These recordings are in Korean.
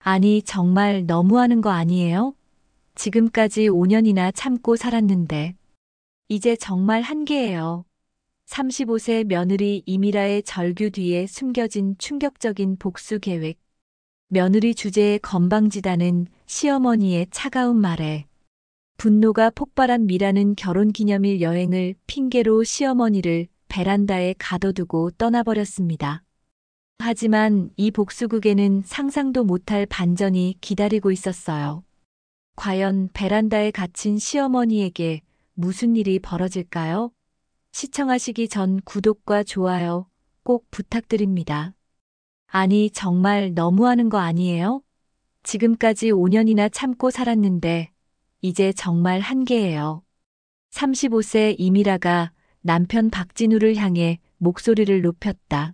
아니, 정말 너무하는 거 아니에요? 지금까지 5년이나 참고 살았는데, 이제 정말 한계예요. 35세 며느리 이미라의 절규 뒤에 숨겨진 충격적인 복수 계획. 며느리 주제에 건방지다는 시어머니의 차가운 말에 분노가 폭발한 미라는 결혼기념일 여행을 핑계로 시어머니를 베란다에 가둬두고 떠나버렸습니다. 하지만 이 복수극에는 상상도 못할 반전이 기다리고 있었어요. 과연 베란다에 갇힌 시어머니에게 무슨 일이 벌어질까요? 시청하시기 전 구독과 좋아요 꼭 부탁드립니다. 아니, 정말 너무하는 거 아니에요? 지금까지 5년이나 참고 살았는데, 이제 정말 한계예요. 35세 이미라가 남편 박진우를 향해 목소리를 높였다.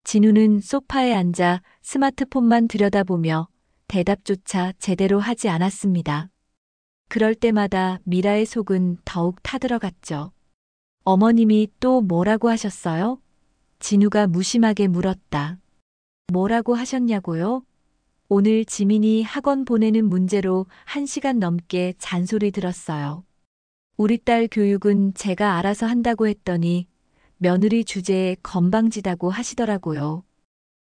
진우는 소파에 앉아 스마트폰만 들여다보며 대답조차 제대로 하지 않았습니다. 그럴 때마다 미라의 속은 더욱 타들어갔죠. 어머님이 또 뭐라고 하셨어요? 진우가 무심하게 물었다. 뭐라고 하셨냐고요? 오늘 지민이 학원 보내는 문제로 1시간 넘게 잔소리 들었어요. 우리 딸 교육은 제가 알아서 한다고 했더니 며느리 주제에 건방지다고 하시더라고요.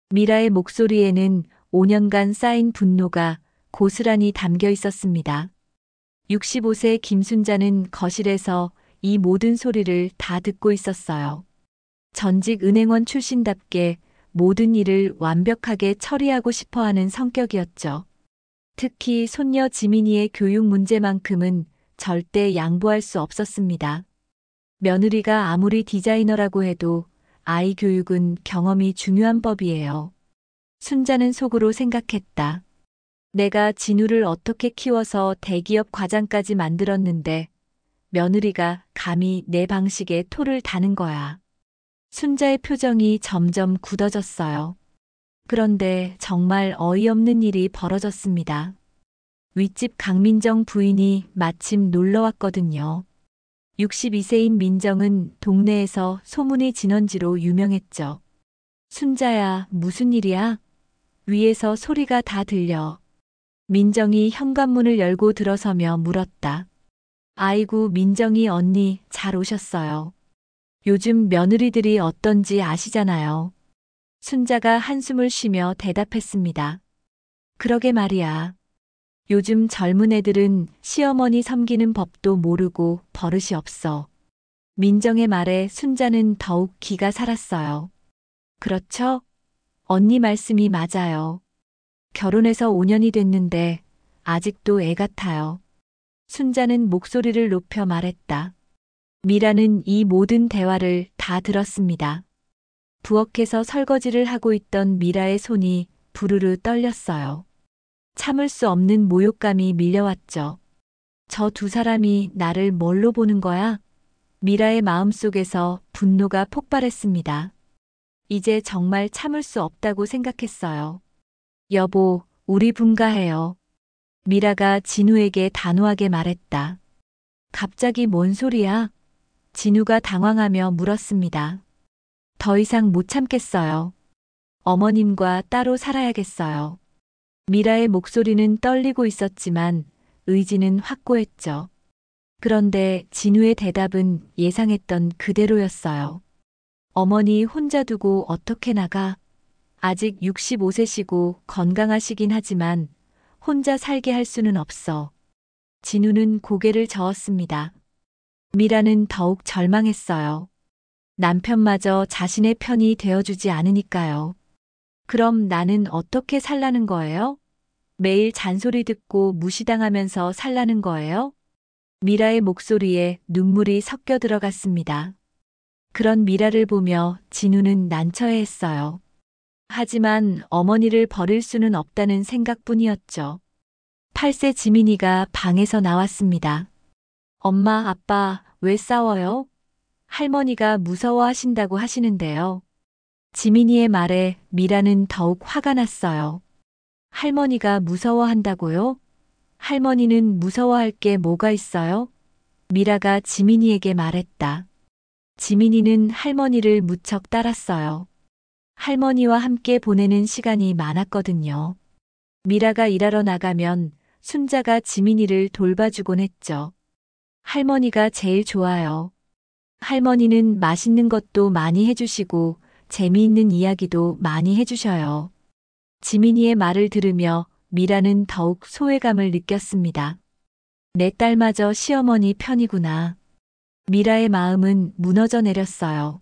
미라의 목소리에는 5년간 쌓인 분노가 고스란히 담겨 있었습니다. 65세 김순자는 거실에서 이 모든 소리를 다 듣고 있었어요. 전직 은행원 출신답게 모든 일을 완벽하게 처리하고 싶어 하는 성격이었죠. 특히 손녀 지민이의 교육 문제만큼은 절대 양보할 수 없었습니다. 며느리가 아무리 디자이너라고 해도 아이 교육은 경험이 중요한 법이에요. 순자는 속으로 생각했다. 내가 진우를 어떻게 키워서 대기업 과장까지 만들었는데 며느리가 감히 내 방식에 토를 다는 거야. 순자의 표정이 점점 굳어졌어요. 그런데 정말 어이없는 일이 벌어졌습니다. 윗집 강민정 부인이 마침 놀러 왔거든요. 62세인 민정은 동네에서 소문이 진언지로 유명했죠. 순자야, 무슨 일이야? 위에서 소리가 다 들려. 민정이 현관문을 열고 들어서며 물었다. 아이고, 민정이 언니, 잘 오셨어요. 요즘 며느리들이 어떤지 아시잖아요. 순자가 한숨을 쉬며 대답했습니다. 그러게 말이야. 요즘 젊은 애들은 시어머니 섬기는 법도 모르고 버릇이 없어. 민정의 말에 순자는 더욱 기가 살았어요. 그렇죠? 언니 말씀이 맞아요. 결혼해서 5년이 됐는데 아직도 애 같아요. 순자는 목소리를 높여 말했다. 미라는 이 모든 대화를 다 들었습니다. 부엌에서 설거지를 하고 있던 미라의 손이 부르르 떨렸어요. 참을 수 없는 모욕감이 밀려왔죠. 저 두 사람이 나를 뭘로 보는 거야? 미라의 마음속에서 분노가 폭발했습니다. 이제 정말 참을 수 없다고 생각했어요. 여보, 우리 분가해요. 미라가 진우에게 단호하게 말했다. 갑자기 뭔 소리야? 진우가 당황하며 물었습니다. 더 이상 못 참겠어요. 어머님과 따로 살아야겠어요. 미라의 목소리는 떨리고 있었지만 의지는 확고했죠. 그런데 진우의 대답은 예상했던 그대로였어요. 어머니 혼자 두고 어떻게 나가? 아직 65세시고 건강하시긴 하지만 혼자 살게 할 수는 없어. 진우는 고개를 저었습니다. 미라는 더욱 절망했어요. 남편마저 자신의 편이 되어주지 않으니까요. 그럼 나는 어떻게 살라는 거예요? 매일 잔소리 듣고 무시당하면서 살라는 거예요? 미라의 목소리에 눈물이 섞여 들어갔습니다. 그런 미라를 보며 진우는 난처해했어요. 하지만 어머니를 버릴 수는 없다는 생각뿐이었죠. 8세 지민이가 방에서 나왔습니다. 엄마, 아빠, 왜 싸워요? 할머니가 무서워하신다고 하시는데요. 지민이의 말에 미라는 더욱 화가 났어요. 할머니가 무서워한다고요? 할머니는 무서워할 게 뭐가 있어요? 미라가 지민이에게 말했다. 지민이는 할머니를 무척 따랐어요. 할머니와 함께 보내는 시간이 많았거든요. 미라가 일하러 나가면 순자가 지민이를 돌봐주곤 했죠. 할머니가 제일 좋아요. 할머니는 맛있는 것도 많이 해주시고 재미있는 이야기도 많이 해주셔요. 지민이의 말을 들으며 미라는 더욱 소외감을 느꼈습니다. 내 딸마저 시어머니 편이구나. 미라의 마음은 무너져 내렸어요.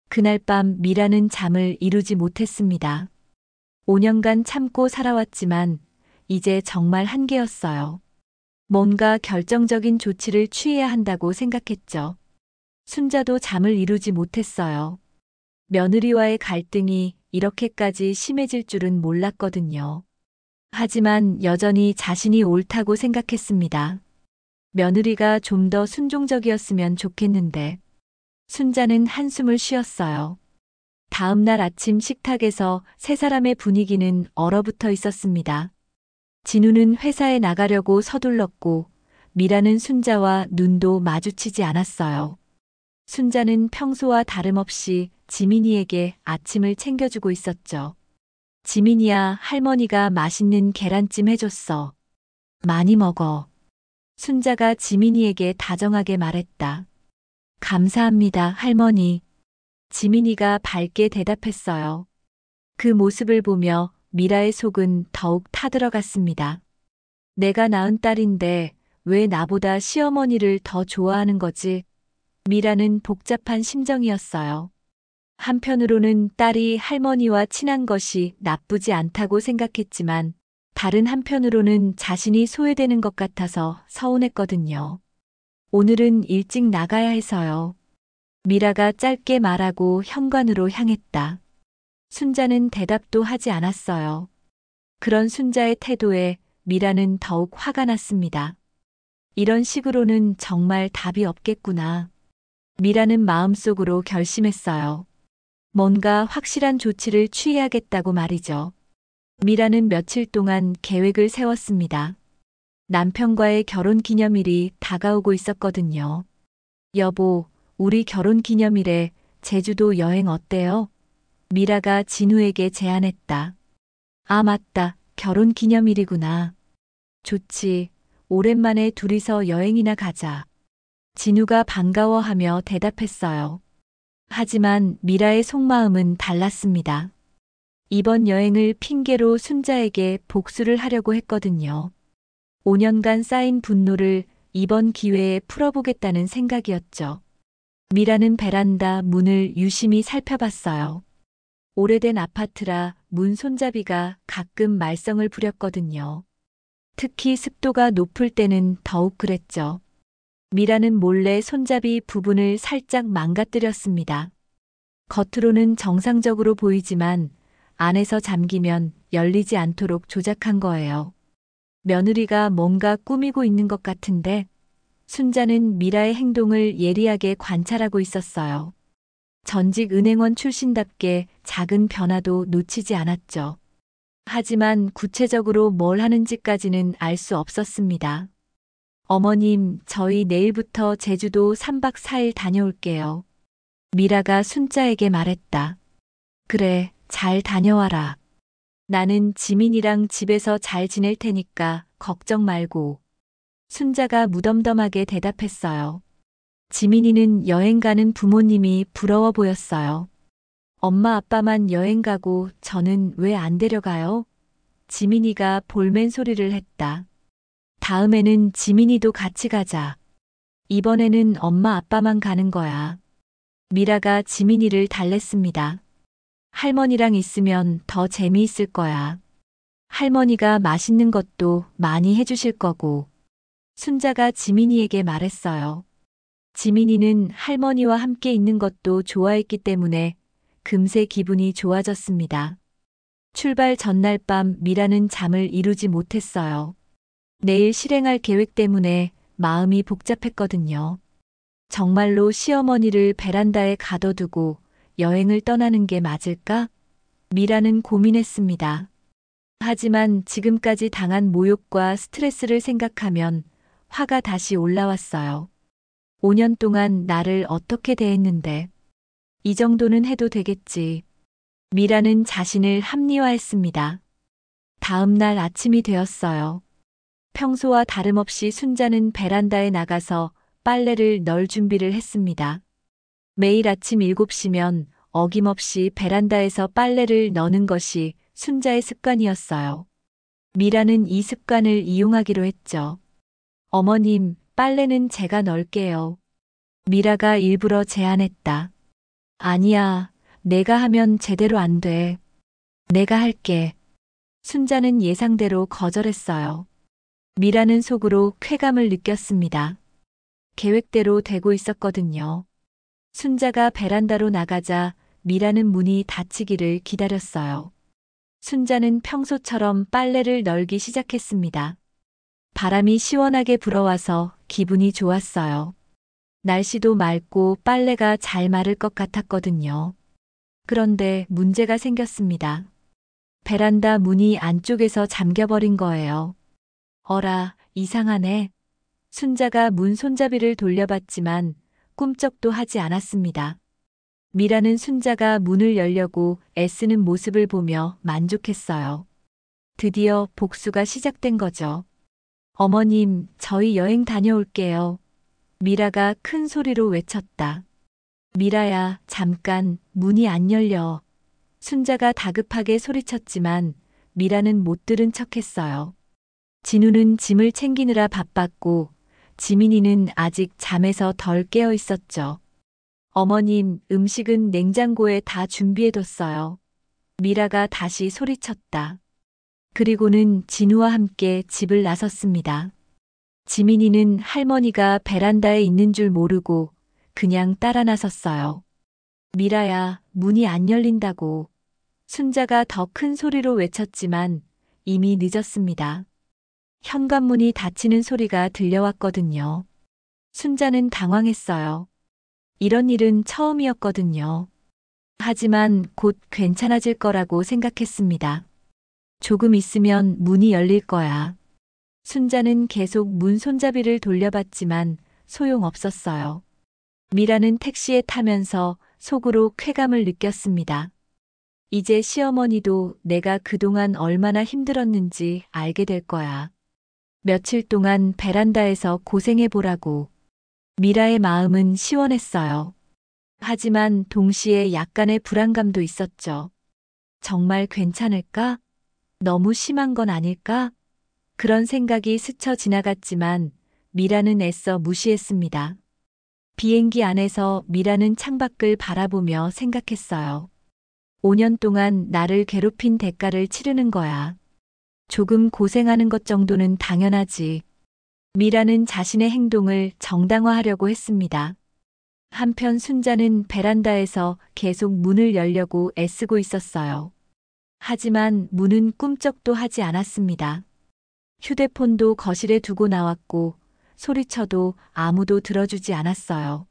그날 밤 미라는 잠을 이루지 못했습니다. 5년간 참고 살아왔지만 이제 정말 한계였어요. 뭔가 결정적인 조치를 취해야 한다고 생각했죠. 순자도 잠을 이루지 못했어요. 며느리와의 갈등이 이렇게까지 심해질 줄은 몰랐거든요. 하지만 여전히 자신이 옳다고 생각했습니다. 며느리가 좀 더 순종적이었으면 좋겠는데. 순자는 한숨을 쉬었어요. 다음 날 아침 식탁에서 세 사람의 분위기는 얼어붙어 있었습니다. 진우는 회사에 나가려고 서둘렀고 미라는 순자와 눈도 마주치지 않았어요. 순자는 평소와 다름없이 지민이에게 아침을 챙겨주고 있었죠. 지민이야, 할머니가 맛있는 계란찜 해줬어. 많이 먹어. 순자가 지민이에게 다정하게 말했다. 감사합니다, 할머니. 지민이가 밝게 대답했어요. 그 모습을 보며 미라의 속은 더욱 타들어갔습니다. 내가 낳은 딸인데 왜 나보다 시어머니를 더 좋아하는 거지? 미라는 복잡한 심정이었어요. 한편으로는 딸이 할머니와 친한 것이 나쁘지 않다고 생각했지만 다른 한편으로는 자신이 소외되는 것 같아서 서운했거든요. 오늘은 일찍 나가야 해서요. 미라가 짧게 말하고 현관으로 향했다. 순자는 대답도 하지 않았어요. 그런 순자의 태도에 미라는 더욱 화가 났습니다. 이런 식으로는 정말 답이 없겠구나. 미라는 마음속으로 결심했어요. 뭔가 확실한 조치를 취해야겠다고 말이죠. 미라는 며칠 동안 계획을 세웠습니다. 남편과의 결혼 기념일이 다가오고 있었거든요. 여보, 우리 결혼 기념일에 제주도 여행 어때요? 미라가 진우에게 제안했다. 아, 맞다. 결혼 기념일이구나. 좋지. 오랜만에 둘이서 여행이나 가자. 진우가 반가워하며 대답했어요. 하지만 미라의 속마음은 달랐습니다. 이번 여행을 핑계로 순자에게 복수를 하려고 했거든요. 5년간 쌓인 분노를 이번 기회에 풀어보겠다는 생각이었죠. 미라는 베란다 문을 유심히 살펴봤어요. 오래된 아파트라 문 손잡이가 가끔 말썽을 부렸거든요. 특히 습도가 높을 때는 더욱 그랬죠. 미라는 몰래 손잡이 부분을 살짝 망가뜨렸습니다. 겉으로는 정상적으로 보이지만 안에서 잠기면 열리지 않도록 조작한 거예요. 며느리가 뭔가 꾸미고 있는 것 같은데 순자는 미라의 행동을 예리하게 관찰하고 있었어요. 전직 은행원 출신답게 작은 변화도 놓치지 않았죠. 하지만 구체적으로 뭘 하는지까지는 알 수 없었습니다. 어머님, 저희 내일부터 제주도 3박 4일 다녀올게요. 미라가 순자에게 말했다. 그래, 잘 다녀와라. 나는 지민이랑 집에서 잘 지낼 테니까 걱정 말고. 순자가 무덤덤하게 대답했어요. 지민이는 여행 가는 부모님이 부러워 보였어요. 엄마 아빠만 여행 가고 저는 왜 안 데려가요? 지민이가 볼멘 소리를 했다. 다음에는 지민이도 같이 가자. 이번에는 엄마 아빠만 가는 거야. 미라가 지민이를 달랬습니다. 할머니랑 있으면 더 재미있을 거야. 할머니가 맛있는 것도 많이 해주실 거고. 순자가 지민이에게 말했어요. 지민이는 할머니와 함께 있는 것도 좋아했기 때문에 금세 기분이 좋아졌습니다. 출발 전날 밤 미라는 잠을 이루지 못했어요. 내일 실행할 계획 때문에 마음이 복잡했거든요. 정말로 시어머니를 베란다에 가둬두고 여행을 떠나는 게 맞을까? 미라는 고민했습니다. 하지만 지금까지 당한 모욕과 스트레스를 생각하면 화가 다시 올라왔어요. 5년 동안 나를 어떻게 대했는데 이 정도는 해도 되겠지. 미라는 자신을 합리화했습니다. 다음 날 아침이 되었어요. 평소와 다름없이 순자는 베란다에 나가서 빨래를 널 준비를 했습니다. 매일 아침 7시면 어김없이 베란다에서 빨래를 넣는 것이 순자의 습관이었어요. 미라는 이 습관을 이용하기로 했죠. 어머님, 빨래는 제가 널게요. 미라가 일부러 제안했다. 아니야, 내가 하면 제대로 안 돼. 내가 할게. 순자는 예상대로 거절했어요. 미라는 속으로 쾌감을 느꼈습니다. 계획대로 되고 있었거든요. 순자가 베란다로 나가자 미라는 문이 닫히기를 기다렸어요. 순자는 평소처럼 빨래를 널기 시작했습니다. 바람이 시원하게 불어와서 기분이 좋았어요. 날씨도 맑고 빨래가 잘 마를 것 같았거든요. 그런데 문제가 생겼습니다. 베란다 문이 안쪽에서 잠겨버린 거예요. 어라, 이상하네. 순자가 문 손잡이를 돌려봤지만 꿈쩍도 하지 않았습니다. 미라는 순자가 문을 열려고 애쓰는 모습을 보며 만족했어요. 드디어 복수가 시작된 거죠. 어머님, 저희 여행 다녀올게요. 미라가 큰 소리로 외쳤다. 미라야, 잠깐, 문이 안 열려. 순자가 다급하게 소리쳤지만 미라는 못 들은 척했어요. 진우는 짐을 챙기느라 바빴고 지민이는 아직 잠에서 덜 깨어 있었죠. 어머님, 음식은 냉장고에 다 준비해뒀어요. 미라가 다시 소리쳤다. 그리고는 진우와 함께 집을 나섰습니다. 지민이는 할머니가 베란다에 있는 줄 모르고 그냥 따라 나섰어요. 미라야, 문이 안 열린다고. 순자가 더 큰 소리로 외쳤지만 이미 늦었습니다. 현관문이 닫히는 소리가 들려왔거든요. 순자는 당황했어요. 이런 일은 처음이었거든요. 하지만 곧 괜찮아질 거라고 생각했습니다. 조금 있으면 문이 열릴 거야. 순자는 계속 문 손잡이를 돌려봤지만 소용없었어요. 미라는 택시에 타면서 속으로 쾌감을 느꼈습니다. 이제 시어머니도 내가 그동안 얼마나 힘들었는지 알게 될 거야. 며칠 동안 베란다에서 고생해보라고. 미라의 마음은 시원했어요. 하지만 동시에 약간의 불안감도 있었죠. 정말 괜찮을까? 너무 심한 건 아닐까? 그런 생각이 스쳐 지나갔지만 미라는 애써 무시했습니다. 비행기 안에서 미라는 창밖을 바라보며 생각했어요. 5년 동안 나를 괴롭힌 대가를 치르는 거야. 조금 고생하는 것 정도는 당연하지. 미라는 자신의 행동을 정당화하려고 했습니다. 한편 순자는 베란다에서 계속 문을 열려고 애쓰고 있었어요. 하지만 문은 꿈쩍도 하지 않았습니다. 휴대폰도 거실에 두고 나왔고 소리쳐도 아무도 들어주지 않았어요.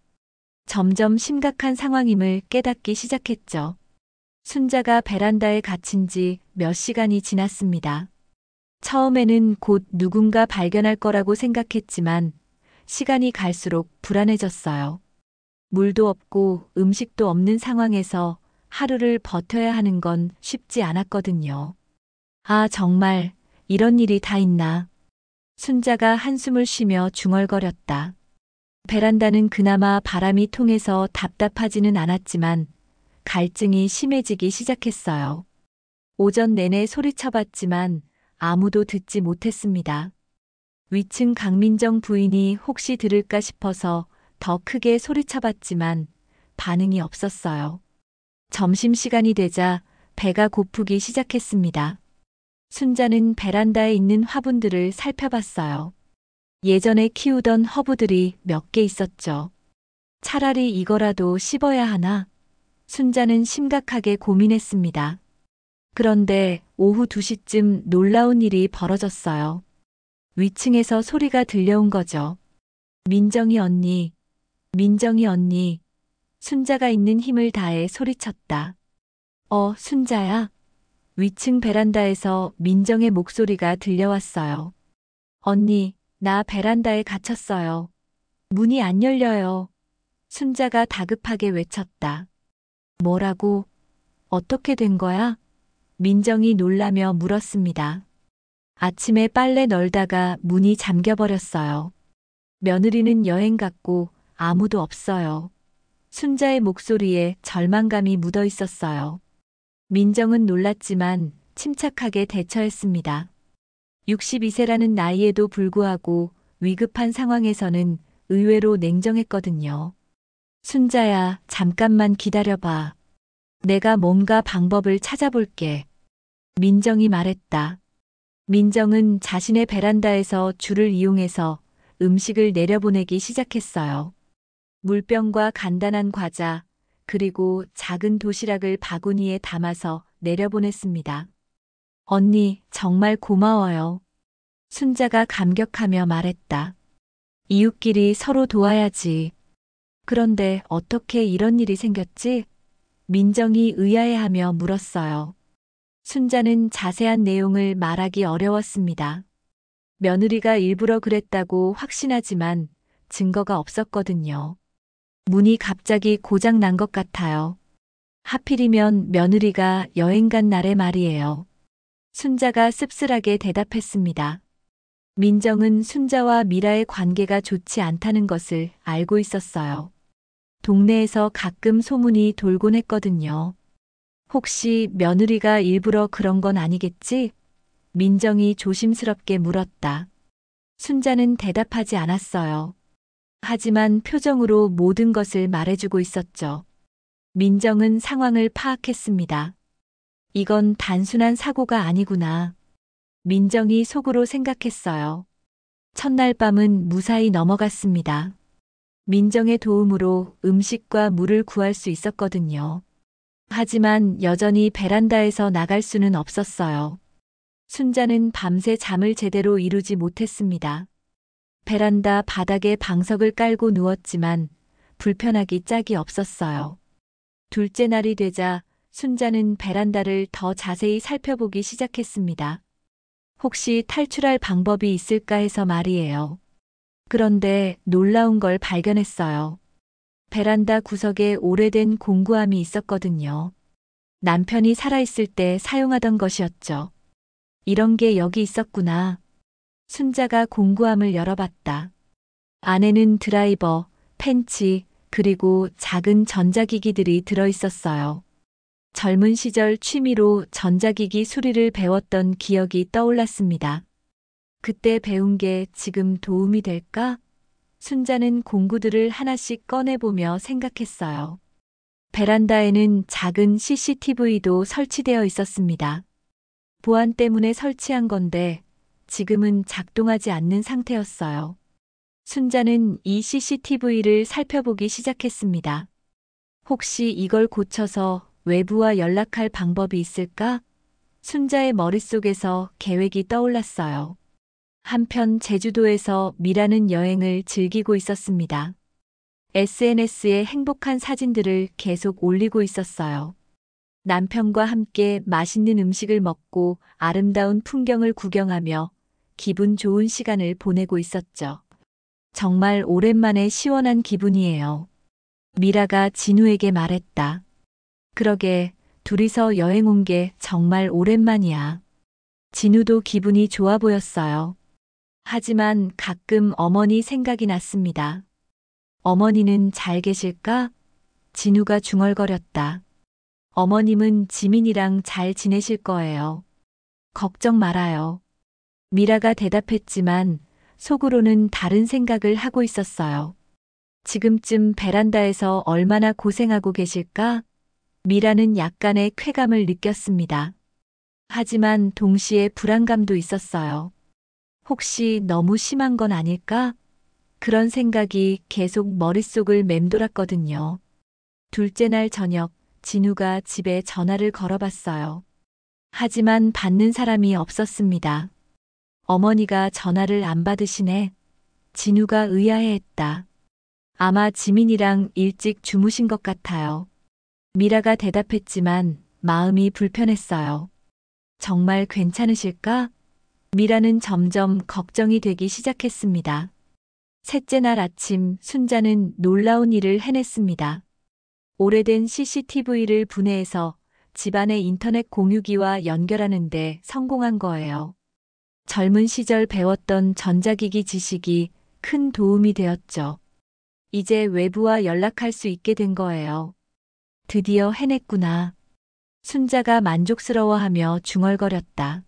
점점 심각한 상황임을 깨닫기 시작했죠. 순자가 베란다에 갇힌 지 몇 시간이 지났습니다. 처음에는 곧 누군가 발견할 거라고 생각했지만 시간이 갈수록 불안해졌어요. 물도 없고 음식도 없는 상황에서 하루를 버텨야 하는 건 쉽지 않았거든요. 아, 정말 이런 일이 다 있나. 순자가 한숨을 쉬며 중얼거렸다. 베란다는 그나마 바람이 통해서 답답하지는 않았지만 갈증이 심해지기 시작했어요. 오전 내내 소리쳐봤지만 아무도 듣지 못했습니다. 위층 강민정 부인이 혹시 들을까 싶어서 더 크게 소리쳐봤지만 반응이 없었어요. 점심시간이 되자 배가 고프기 시작했습니다. 순자는 베란다에 있는 화분들을 살펴봤어요. 예전에 키우던 허브들이 몇 개 있었죠. 차라리 이거라도 씹어야 하나? 순자는 심각하게 고민했습니다. 그런데 오후 2시쯤 놀라운 일이 벌어졌어요. 위층에서 소리가 들려온 거죠. 민정이 언니, 민정이 언니. 순자가 있는 힘을 다해 소리쳤다. 순자야. 위층 베란다에서 민정의 목소리가 들려왔어요. 언니, 나 베란다에 갇혔어요. 문이 안 열려요. 순자가 다급하게 외쳤다. 뭐라고? 어떻게 된 거야? 민정이 놀라며 물었습니다. 아침에 빨래 널다가 문이 잠겨버렸어요. 며느리는 여행 갔고 아무도 없어요. 순자의 목소리에 절망감이 묻어 있었어요. 민정은 놀랐지만 침착하게 대처했습니다. 62세라는 나이에도 불구하고 위급한 상황에서는 의외로 냉정했거든요. 순자야, 잠깐만 기다려봐. 내가 뭔가 방법을 찾아볼게. 민정이 말했다. 민정은 자신의 베란다에서 줄을 이용해서 음식을 내려보내기 시작했어요. 물병과 간단한 과자, 그리고 작은 도시락을 바구니에 담아서 내려보냈습니다. 언니, 정말 고마워요. 순자가 감격하며 말했다. 이웃끼리 서로 도와야지. 그런데 어떻게 이런 일이 생겼지? 민정이 의아해하며 물었어요. 순자는 자세한 내용을 말하기 어려웠습니다. 며느리가 일부러 그랬다고 확신하지만 증거가 없었거든요. 문이 갑자기 고장 난 것 같아요. 하필이면 며느리가 여행 간 날의 말이에요. 순자가 씁쓸하게 대답했습니다. 민정은 순자와 미라의 관계가 좋지 않다는 것을 알고 있었어요. 동네에서 가끔 소문이 돌곤 했거든요. 혹시 며느리가 일부러 그런 건 아니겠지? 민정이 조심스럽게 물었다. 순자는 대답하지 않았어요. 하지만 표정으로 모든 것을 말해주고 있었죠. 민정은 상황을 파악했습니다. 이건 단순한 사고가 아니구나. 민정이 속으로 생각했어요. 첫날 밤은 무사히 넘어갔습니다. 민정의 도움으로 음식과 물을 구할 수 있었거든요. 하지만 여전히 베란다에서 나갈 수는 없었어요. 순자는 밤새 잠을 제대로 이루지 못했습니다. 베란다 바닥에 방석을 깔고 누웠지만 불편하기 짝이 없었어요. 둘째 날이 되자 순자는 베란다를 더 자세히 살펴보기 시작했습니다. 혹시 탈출할 방법이 있을까 해서 말이에요. 그런데 놀라운 걸 발견했어요. 베란다 구석에 오래된 공구함이 있었거든요. 남편이 살아있을 때 사용하던 것이었죠. 이런 게 여기 있었구나. 순자가 공구함을 열어봤다. 안에는 드라이버, 펜치, 그리고 작은 전자기기들이 들어있었어요. 젊은 시절 취미로 전자기기 수리를 배웠던 기억이 떠올랐습니다. 그때 배운 게 지금 도움이 될까? 순자는 공구들을 하나씩 꺼내보며 생각했어요. 베란다에는 작은 CCTV도 설치되어 있었습니다. 보안 때문에 설치한 건데 지금은 작동하지 않는 상태였어요. 순자는 이 CCTV를 살펴보기 시작했습니다. 혹시 이걸 고쳐서 외부와 연락할 방법이 있을까? 순자의 머릿속에서 계획이 떠올랐어요. 한편 제주도에서 미라는 여행을 즐기고 있었습니다. SNS에 행복한 사진들을 계속 올리고 있었어요. 남편과 함께 맛있는 음식을 먹고 아름다운 풍경을 구경하며 기분 좋은 시간을 보내고 있었죠. 정말 오랜만에 시원한 기분이에요. 미라가 진우에게 말했다. 그러게, 둘이서 여행 온 게 정말 오랜만이야. 진우도 기분이 좋아 보였어요. 하지만 가끔 어머니 생각이 났습니다. 어머니는 잘 계실까? 진우가 중얼거렸다. 어머님은 지민이랑 잘 지내실 거예요. 걱정 말아요. 미라가 대답했지만 속으로는 다른 생각을 하고 있었어요. 지금쯤 베란다에서 얼마나 고생하고 계실까? 미라는 약간의 쾌감을 느꼈습니다. 하지만 동시에 불안감도 있었어요. 혹시 너무 심한 건 아닐까? 그런 생각이 계속 머릿속을 맴돌았거든요. 둘째 날 저녁, 진우가 집에 전화를 걸어봤어요. 하지만 받는 사람이 없었습니다. 어머니가 전화를 안 받으시네. 진우가 의아해했다. 아마 지민이랑 일찍 주무신 것 같아요. 미라가 대답했지만 마음이 불편했어요. 정말 괜찮으실까? 미라는 점점 걱정이 되기 시작했습니다. 셋째 날 아침 순자는 놀라운 일을 해냈습니다. 오래된 CCTV를 분해해서 집안의 인터넷 공유기와 연결하는데 성공한 거예요. 젊은 시절 배웠던 전자기기 지식이 큰 도움이 되었죠. 이제 외부와 연락할 수 있게 된 거예요. 드디어 해냈구나. 순자가 만족스러워하며 중얼거렸다.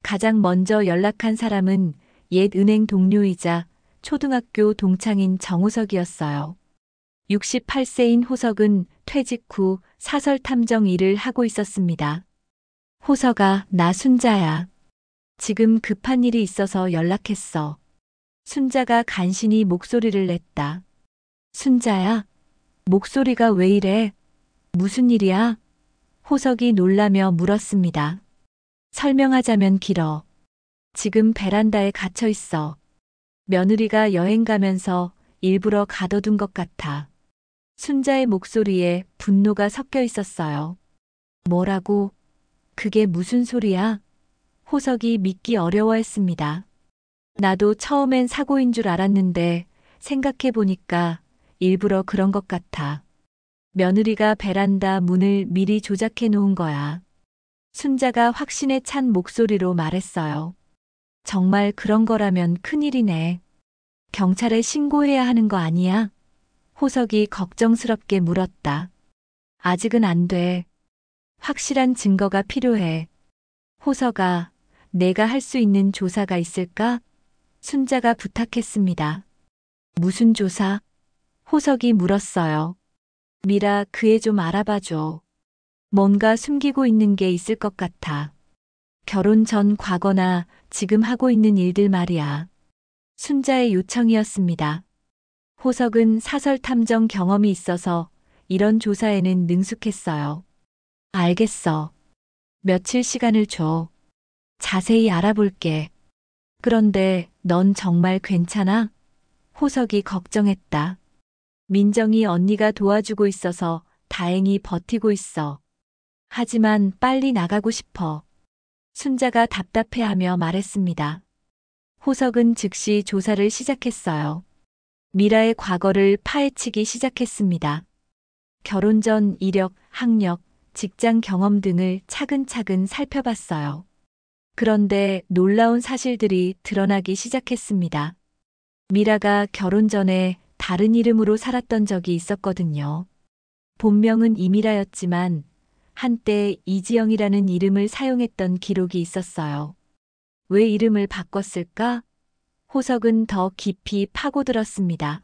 가장 먼저 연락한 사람은 옛 은행 동료이자 초등학교 동창인 정우석이었어요. 68세인 호석은 퇴직 후 사설 탐정 일을 하고 있었습니다. 호석아, 나 순자야. 지금 급한 일이 있어서 연락했어. 순자가 간신히 목소리를 냈다. 순자야? 목소리가 왜 이래? 무슨 일이야? 호석이 놀라며 물었습니다. 설명하자면 길어. 지금 베란다에 갇혀 있어. 며느리가 여행 가면서 일부러 가둬둔 것 같아. 순자의 목소리에 분노가 섞여 있었어요. 뭐라고? 그게 무슨 소리야? 호석이 믿기 어려워했습니다. 나도 처음엔 사고인 줄 알았는데 생각해보니까 일부러 그런 것 같아. 며느리가 베란다 문을 미리 조작해 놓은 거야. 순자가 확신에 찬 목소리로 말했어요. 정말 그런 거라면 큰일이네. 경찰에 신고해야 하는 거 아니야? 호석이 걱정스럽게 물었다. 아직은 안 돼. 확실한 증거가 필요해. 호석아, 내가 할 수 있는 조사가 있을까? 순자가 부탁했습니다. 무슨 조사? 호석이 물었어요. 미라, 그 애 좀 알아봐줘. 뭔가 숨기고 있는 게 있을 것 같아. 결혼 전 과거나 지금 하고 있는 일들 말이야. 순자의 요청이었습니다. 호석은 사설 탐정 경험이 있어서 이런 조사에는 능숙했어요. 알겠어. 며칠 시간을 줘. 자세히 알아볼게. 그런데 넌 정말 괜찮아? 호석이 걱정했다. 민정이 언니가 도와주고 있어서 다행히 버티고 있어. 하지만 빨리 나가고 싶어. 순자가 답답해하며 말했습니다. 호석은 즉시 조사를 시작했어요. 미라의 과거를 파헤치기 시작했습니다. 결혼 전 이력, 학력, 직장 경험 등을 차근차근 살펴봤어요. 그런데 놀라운 사실들이 드러나기 시작했습니다. 미라가 결혼 전에 다른 이름으로 살았던 적이 있었거든요. 본명은 이미라였지만 한때 이지영이라는 이름을 사용했던 기록이 있었어요. 왜 이름을 바꿨을까? 호석은 더 깊이 파고들었습니다.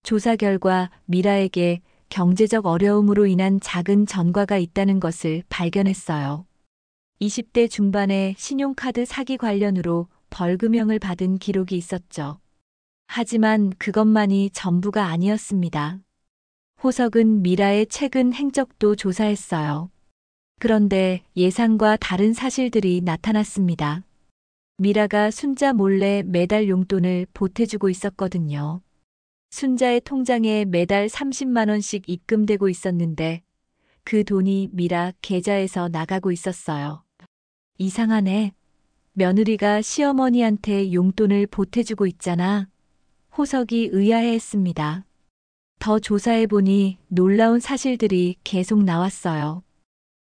조사 결과 미라에게 경제적 어려움으로 인한 작은 전과가 있다는 것을 발견했어요. 20대 중반에 신용카드 사기 관련으로 벌금형을 받은 기록이 있었죠. 하지만 그것만이 전부가 아니었습니다. 호석은 미라의 최근 행적도 조사했어요. 그런데 예상과 다른 사실들이 나타났습니다. 미라가 순자 몰래 매달 용돈을 보태주고 있었거든요. 순자의 통장에 매달 30만 원씩 입금되고 있었는데 그 돈이 미라 계좌에서 나가고 있었어요. 이상하네. 며느리가 시어머니한테 용돈을 보태주고 있잖아. 호석이 의아해했습니다. 더 조사해보니 놀라운 사실들이 계속 나왔어요.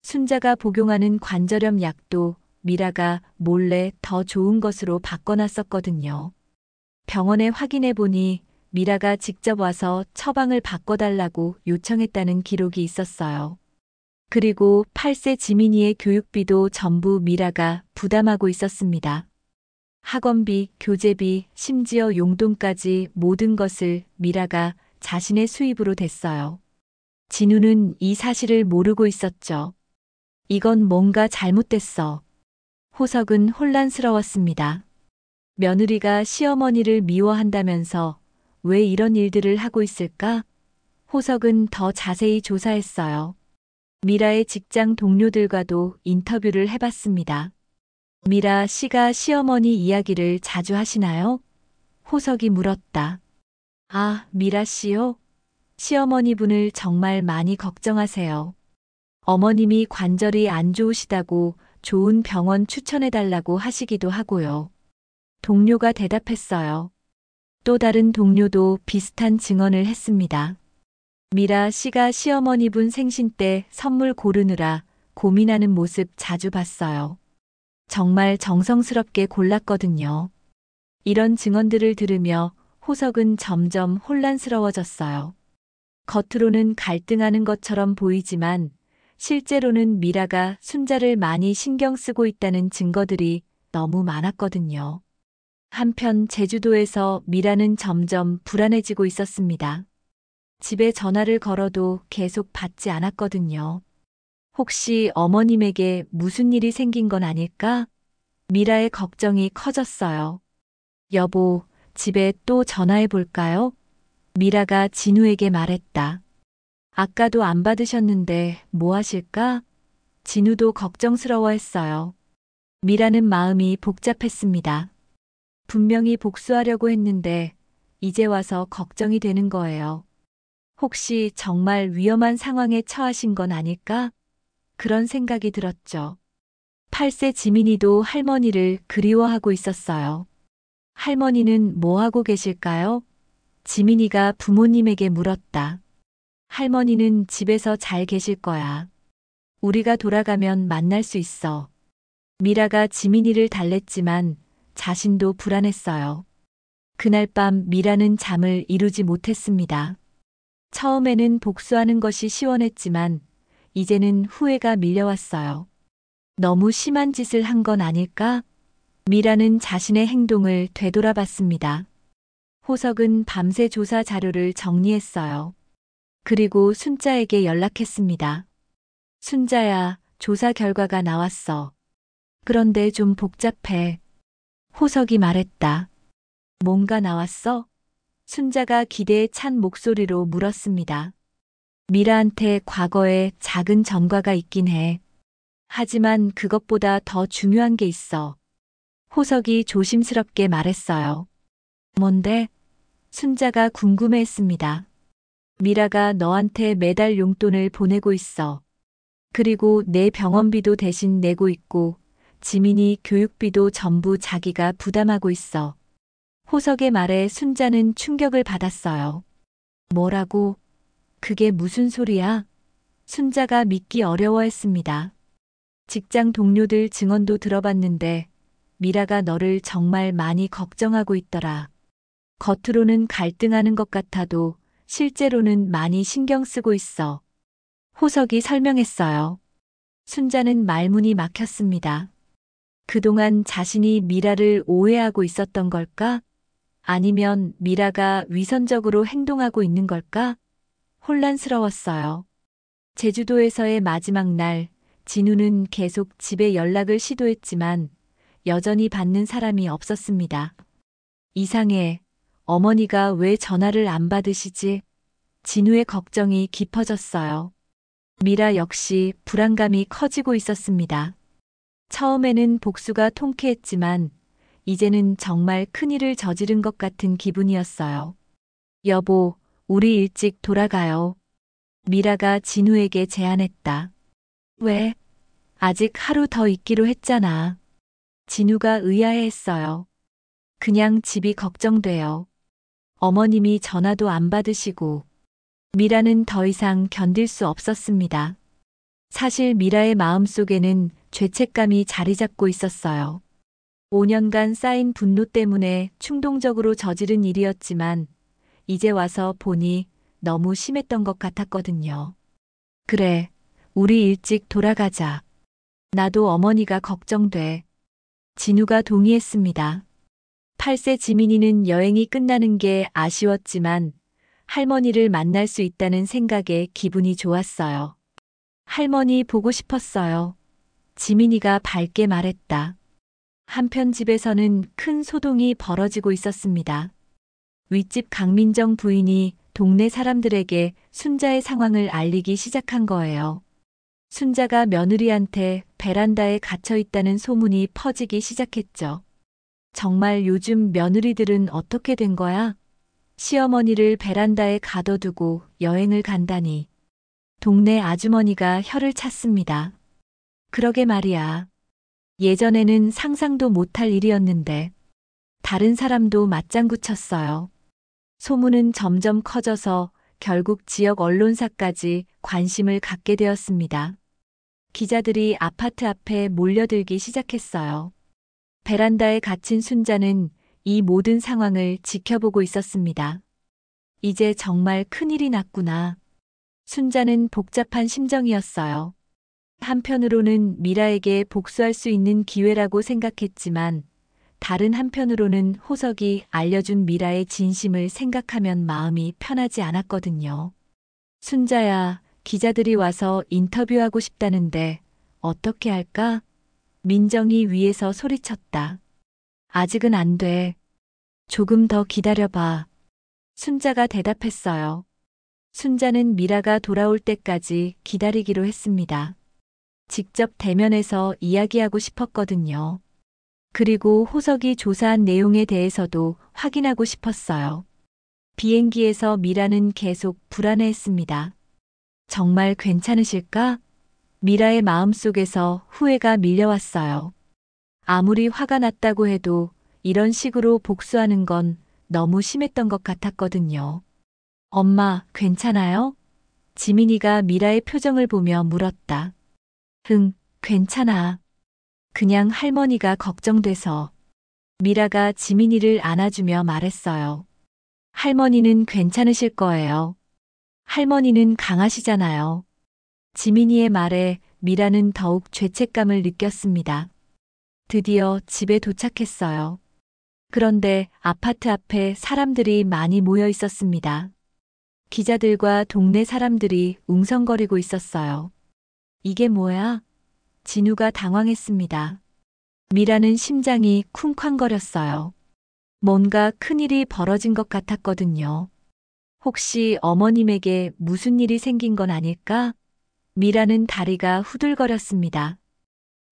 순자가 복용하는 관절염 약도 미라가 몰래 더 좋은 것으로 바꿔놨었거든요. 병원에 확인해보니 미라가 직접 와서 처방을 바꿔달라고 요청했다는 기록이 있었어요. 그리고 8세 지민이의 교육비도 전부 미라가 부담하고 있었습니다. 학원비, 교재비, 심지어 용돈까지 모든 것을 미라가 자신의 수입으로 댔어요. 진우는 이 사실을 모르고 있었죠. 이건 뭔가 잘못됐어. 호석은 혼란스러웠습니다. 며느리가 시어머니를 미워한다면서 왜 이런 일들을 하고 있을까? 호석은 더 자세히 조사했어요. 미라의 직장 동료들과도 인터뷰를 해봤습니다. 미라 씨가 시어머니 이야기를 자주 하시나요? 호석이 물었다. 아, 미라 씨요? 시어머니 분을 정말 많이 걱정하세요. 어머님이 관절이 안 좋으시다고 좋은 병원 추천해달라고 하시기도 하고요. 동료가 대답했어요. 또 다른 동료도 비슷한 증언을 했습니다. 미라 씨가 시어머니 분 생신 때 선물 고르느라 고민하는 모습 자주 봤어요. 정말 정성스럽게 골랐거든요. 이런 증언들을 들으며 호석은 점점 혼란스러워졌어요. 겉으로는 갈등하는 것처럼 보이지만 실제로는 미라가 순자를 많이 신경 쓰고 있다는 증거들이 너무 많았거든요. 한편 제주도에서 미라는 점점 불안해지고 있었습니다. 집에 전화를 걸어도 계속 받지 않았거든요. 혹시 어머님에게 무슨 일이 생긴 건 아닐까? 미라의 걱정이 커졌어요. 여보, 집에 또 전화해 볼까요? 미라가 진우에게 말했다. 아까도 안 받으셨는데 뭐 하실까? 진우도 걱정스러워했어요. 미라는 마음이 복잡했습니다. 분명히 복수하려고 했는데 이제 와서 걱정이 되는 거예요. 혹시 정말 위험한 상황에 처하신 건 아닐까? 그런 생각이 들었죠. 8세 지민이도 할머니를 그리워하고 있었어요. 할머니는 뭐 하고 계실까요? 지민이가 부모님에게 물었다. 할머니는 집에서 잘 계실 거야. 우리가 돌아가면 만날 수 있어. 미라가 지민이를 달랬지만 자신도 불안했어요. 그날 밤 미라는 잠을 이루지 못했습니다. 처음에는 복수하는 것이 시원했지만 이제는 후회가 밀려왔어요. 너무 심한 짓을 한 건 아닐까? 미라는 자신의 행동을 되돌아봤습니다. 호석은 밤새 조사 자료를 정리했어요. 그리고 순자에게 연락했습니다. 순자야, 조사 결과가 나왔어. 그런데 좀 복잡해. 호석이 말했다. 뭔가 나왔어? 순자가 기대에 찬 목소리로 물었습니다. 미라한테 과거에 작은 전과가 있긴 해. 하지만 그것보다 더 중요한 게 있어. 호석이 조심스럽게 말했어요. 뭔데? 순자가 궁금해했습니다. 미라가 너한테 매달 용돈을 보내고 있어. 그리고 내 병원비도 대신 내고 있고 지민이 교육비도 전부 자기가 부담하고 있어. 호석의 말에 순자는 충격을 받았어요. 뭐라고? 그게 무슨 소리야? 순자가 믿기 어려워했습니다. 직장 동료들 증언도 들어봤는데 미라가 너를 정말 많이 걱정하고 있더라. 겉으로는 갈등하는 것 같아도 실제로는 많이 신경 쓰고 있어. 호석이 설명했어요. 순자는 말문이 막혔습니다. 그동안 자신이 미라를 오해하고 있었던 걸까? 아니면 미라가 위선적으로 행동하고 있는 걸까? 혼란스러웠어요. 제주도에서의 마지막 날, 진우는 계속 집에 연락을 시도했지만 여전히 받는 사람이 없었습니다. 이상해. 어머니가 왜 전화를 안 받으시지? 진우의 걱정이 깊어졌어요. 미라 역시 불안감이 커지고 있었습니다. 처음에는 복수가 통쾌했지만 이제는 정말 큰일을 저지른 것 같은 기분이었어요. 여보, 우리 일찍 돌아가요. 미라가 진우에게 제안했다. 왜? 아직 하루 더 있기로 했잖아. 진우가 의아해했어요. 그냥 집이 걱정돼요. 어머님이 전화도 안 받으시고. 미라는 더 이상 견딜 수 없었습니다. 사실 미라의 마음속에는 죄책감이 자리 잡고 있었어요. 5년간 쌓인 분노 때문에 충동적으로 저지른 일이었지만 이제 와서 보니 너무 심했던 것 같았거든요. 그래, 우리 일찍 돌아가자. 나도 어머니가 걱정돼. 진우가 동의했습니다. 8세 지민이는 여행이 끝나는 게 아쉬웠지만 할머니를 만날 수 있다는 생각에 기분이 좋았어요. 할머니 보고 싶었어요. 지민이가 밝게 말했다. 한편 집에서는 큰 소동이 벌어지고 있었습니다. 윗집 강민정 부인이 동네 사람들에게 순자의 상황을 알리기 시작한 거예요. 순자가 며느리한테 베란다에 갇혀 있다는 소문이 퍼지기 시작했죠. 정말 요즘 며느리들은 어떻게 된 거야? 시어머니를 베란다에 가둬두고 여행을 간다니. 동네 아주머니가 혀를 찼습니다. 그러게 말이야. 예전에는 상상도 못할 일이었는데 다른 사람도 맞장구 쳤어요. 소문은 점점 커져서 결국 지역 언론사까지 관심을 갖게 되었습니다. 기자들이 아파트 앞에 몰려들기 시작했어요. 베란다에 갇힌 순자는 이 모든 상황을 지켜보고 있었습니다. 이제 정말 큰일이 났구나. 순자는 복잡한 심정이었어요. 한편으로는 미라에게 복수할 수 있는 기회라고 생각했지만 다른 한편으로는 호석이 알려준 미라의 진심을 생각하면 마음이 편하지 않았거든요. 순자야, 기자들이 와서 인터뷰하고 싶다는데 어떻게 할까? 민정이 위에서 소리쳤다. 아직은 안 돼. 조금 더 기다려봐. 순자가 대답했어요. 순자는 미라가 돌아올 때까지 기다리기로 했습니다. 직접 대면해서 이야기하고 싶었거든요. 그리고 호석이 조사한 내용에 대해서도 확인하고 싶었어요. 비행기에서 미라는 계속 불안해했습니다. 정말 괜찮으실까? 미라의 마음속에서 후회가 밀려왔어요. 아무리 화가 났다고 해도 이런 식으로 복수하는 건 너무 심했던 것 같았거든요. 엄마, 괜찮아요? 지민이가 미라의 표정을 보며 물었다. 응, 괜찮아. 그냥 할머니가 걱정돼서. 미라가 지민이를 안아주며 말했어요. 할머니는 괜찮으실 거예요. 할머니는 강하시잖아요. 지민이의 말에 미라는 더욱 죄책감을 느꼈습니다. 드디어 집에 도착했어요. 그런데 아파트 앞에 사람들이 많이 모여 있었습니다. 기자들과 동네 사람들이 웅성거리고 있었어요. 이게 뭐야? 진우가 당황했습니다. 미라는 심장이 쿵쾅거렸어요. 뭔가 큰일이 벌어진 것 같았거든요. 혹시 어머님에게 무슨 일이 생긴 건 아닐까? 미라는 다리가 후들거렸습니다.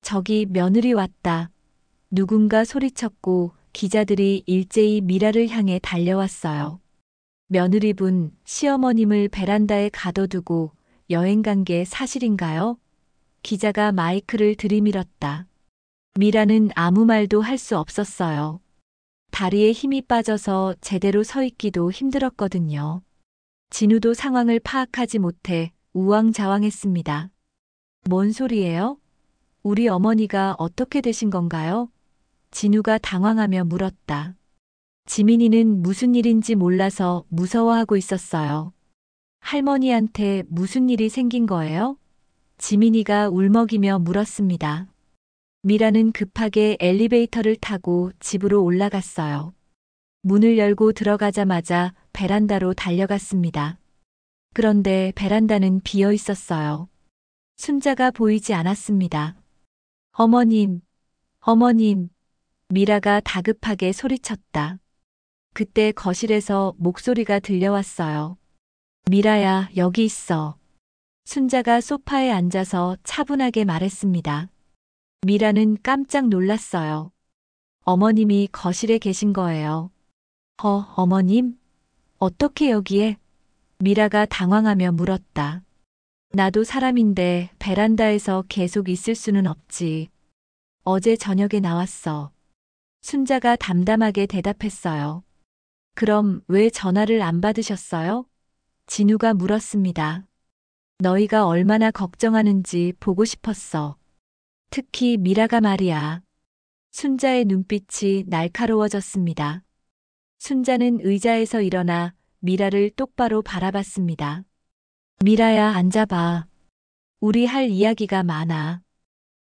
저기 며느리 왔다. 누군가 소리쳤고 기자들이 일제히 미라를 향해 달려왔어요. 며느리분, 시어머님을 베란다에 가둬두고 여행 간 게 사실인가요? 기자가 마이크를 들이밀었다. 미라는 아무 말도 할 수 없었어요. 다리에 힘이 빠져서 제대로 서 있기도 힘들었거든요. 진우도 상황을 파악하지 못해 우왕좌왕했습니다. 뭔 소리예요? 우리 어머니가 어떻게 되신 건가요? 진우가 당황하며 물었다. 지민이는 무슨 일인지 몰라서 무서워하고 있었어요. 할머니한테 무슨 일이 생긴 거예요? 지민이가 울먹이며 물었습니다. 미라는 급하게 엘리베이터를 타고 집으로 올라갔어요. 문을 열고 들어가자마자 베란다로 달려갔습니다. 그런데 베란다는 비어 있었어요. 순자가 보이지 않았습니다. 어머님, 어머님, 미라가 다급하게 소리쳤다. 그때 거실에서 목소리가 들려왔어요. 미라야, 여기 있어. 순자가 소파에 앉아서 차분하게 말했습니다. 미라는 깜짝 놀랐어요. 어머님이 거실에 계신 거예요. 어머님? 어떻게 여기에? 미라가 당황하며 물었다. 나도 사람인데 베란다에서 계속 있을 수는 없지. 어제 저녁에 나왔어. 순자가 담담하게 대답했어요. 그럼 왜 전화를 안 받으셨어요? 진우가 물었습니다. 너희가 얼마나 걱정하는지 보고 싶었어. 특히 미라가 말이야. 순자의 눈빛이 날카로워졌습니다. 순자는 의자에서 일어나 미라를 똑바로 바라봤습니다. 미라야, 앉아봐. 우리 할 이야기가 많아.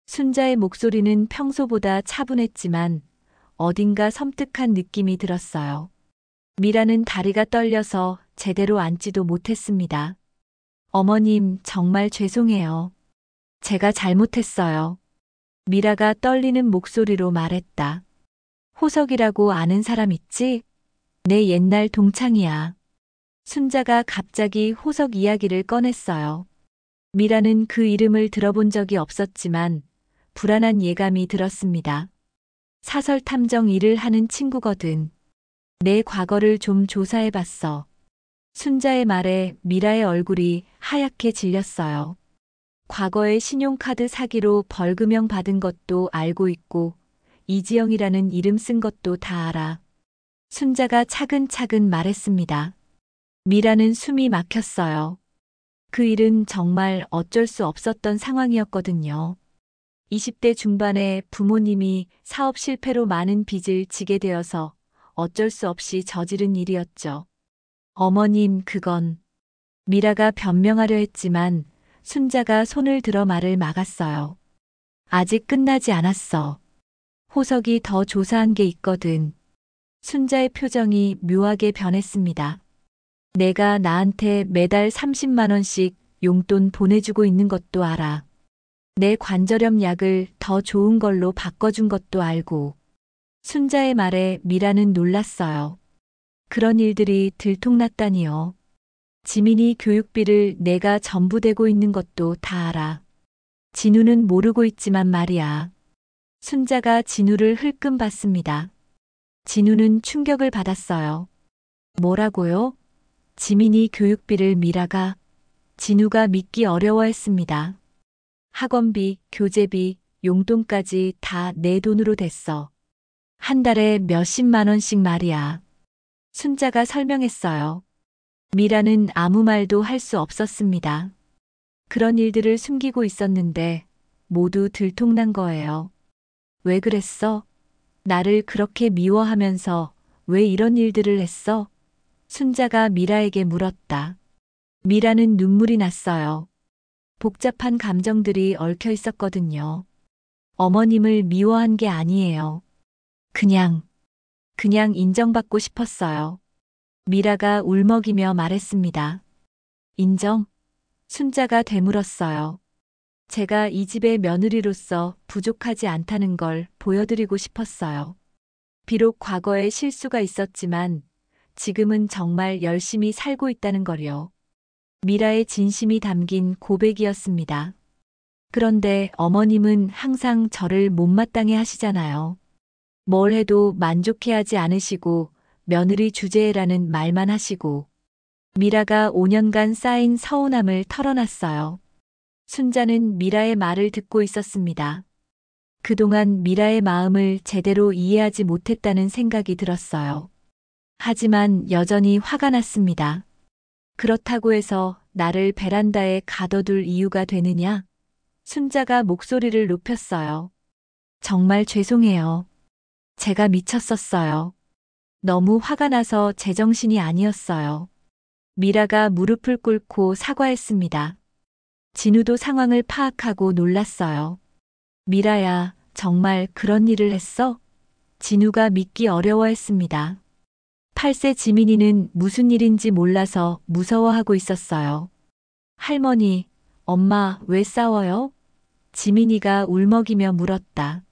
순자의 목소리는 평소보다 차분했지만 어딘가 섬뜩한 느낌이 들었어요. 미라는 다리가 떨려서 제대로 앉지도 못했습니다. 어머님, 정말 죄송해요. 제가 잘못했어요. 미라가 떨리는 목소리로 말했다. 호석이라고 아는 사람 있지? 내 옛날 동창이야. 순자가 갑자기 호석 이야기를 꺼냈어요. 미라는 그 이름을 들어본 적이 없었지만 불안한 예감이 들었습니다. 사설 탐정 일을 하는 친구거든. 내 과거를 좀 조사해봤어. 순자의 말에 미라의 얼굴이 하얗게 질렸어요. 과거에 신용카드 사기로 벌금형 받은 것도 알고 있고 이지영이라는 이름 쓴 것도 다 알아. 순자가 차근차근 말했습니다. 미라는 숨이 막혔어요. 그 일은 정말 어쩔 수 없었던 상황이었거든요. 20대 중반에 부모님이 사업 실패로 많은 빚을 지게 되어서 어쩔 수 없이 저지른 일이었죠. 어머님, 그건 미라가 변명하려 했지만 순자가 손을 들어 말을 막았어요. 아직 끝나지 않았어. 호석이 더 조사한 게 있거든. 순자의 표정이 묘하게 변했습니다. 내가 나한테 매달 30만 원씩 용돈 보내주고 있는 것도 알아. 내 관절염 약을 더 좋은 걸로 바꿔준 것도 알고. 순자의 말에 미라는 놀랐어요. 그런 일들이 들통났다니요. 지민이 교육비를 내가 전부 대고 있는 것도 다 알아. 진우는 모르고 있지만 말이야. 순자가 진우를 흘끔 봤습니다. 진우는 충격을 받았어요. 뭐라고요? 지민이 교육비를 미라가, 진우가 믿기 어려워했습니다. 학원비, 교재비, 용돈까지 다 내 돈으로 됐어. 한 달에 몇십만 원씩 말이야. 순자가 설명했어요. 미라는 아무 말도 할 수 없었습니다. 그런 일들을 숨기고 있었는데 모두 들통난 거예요. 왜 그랬어? 나를 그렇게 미워하면서 왜 이런 일들을 했어? 순자가 미라에게 물었다. 미라는 눈물이 났어요. 복잡한 감정들이 얽혀 있었거든요. 어머님을 미워한 게 아니에요. 그냥 인정받고 싶었어요. 미라가 울먹이며 말했습니다. 인정? 순자가 되물었어요. 제가 이 집의 며느리로서 부족하지 않다는 걸 보여드리고 싶었어요. 비록 과거에 실수가 있었지만 지금은 정말 열심히 살고 있다는 걸요. 미라의 진심이 담긴 고백이었습니다. 그런데 어머님은 항상 저를 못마땅해 하시잖아요. 뭘 해도 만족해하지 않으시고 며느리 주제라는 말만 하시고. 미라가 5년간 쌓인 서운함을 털어놨어요. 순자는 미라의 말을 듣고 있었습니다. 그동안 미라의 마음을 제대로 이해하지 못했다는 생각이 들었어요. 하지만 여전히 화가 났습니다. 그렇다고 해서 나를 베란다에 가둬둘 이유가 되느냐? 순자가 목소리를 높였어요. 정말 죄송해요. 제가 미쳤었어요. 너무 화가 나서 제정신이 아니었어요. 미라가 무릎을 꿇고 사과했습니다. 진우도 상황을 파악하고 놀랐어요. 미라야, 정말 그런 일을 했어? 진우가 믿기 어려워했습니다. 8세 지민이는 무슨 일인지 몰라서 무서워하고 있었어요. 할머니, 엄마, 왜 싸워요? 지민이가 울먹이며 물었다.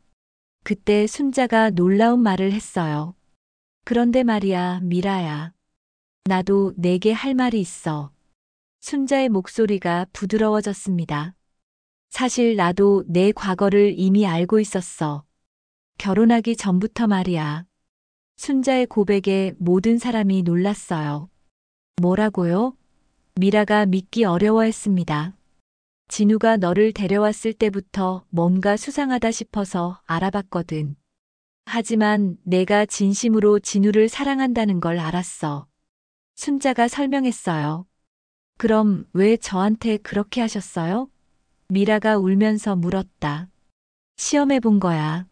그때 순자가 놀라운 말을 했어요. 그런데 말이야, 미라야. 나도 내게 할 말이 있어. 순자의 목소리가 부드러워졌습니다. 사실 나도 내 과거를 이미 알고 있었어. 결혼하기 전부터 말이야. 순자의 고백에 모든 사람이 놀랐어요. 뭐라고요? 미라가 믿기 어려워했습니다. 진우가 너를 데려왔을 때부터 뭔가 수상하다 싶어서 알아봤거든. 하지만 내가 진심으로 진우를 사랑한다는 걸 알았어. 순자가 설명했어요. 그럼 왜 저한테 그렇게 하셨어요? 미라가 울면서 물었다. 시험해 본 거야.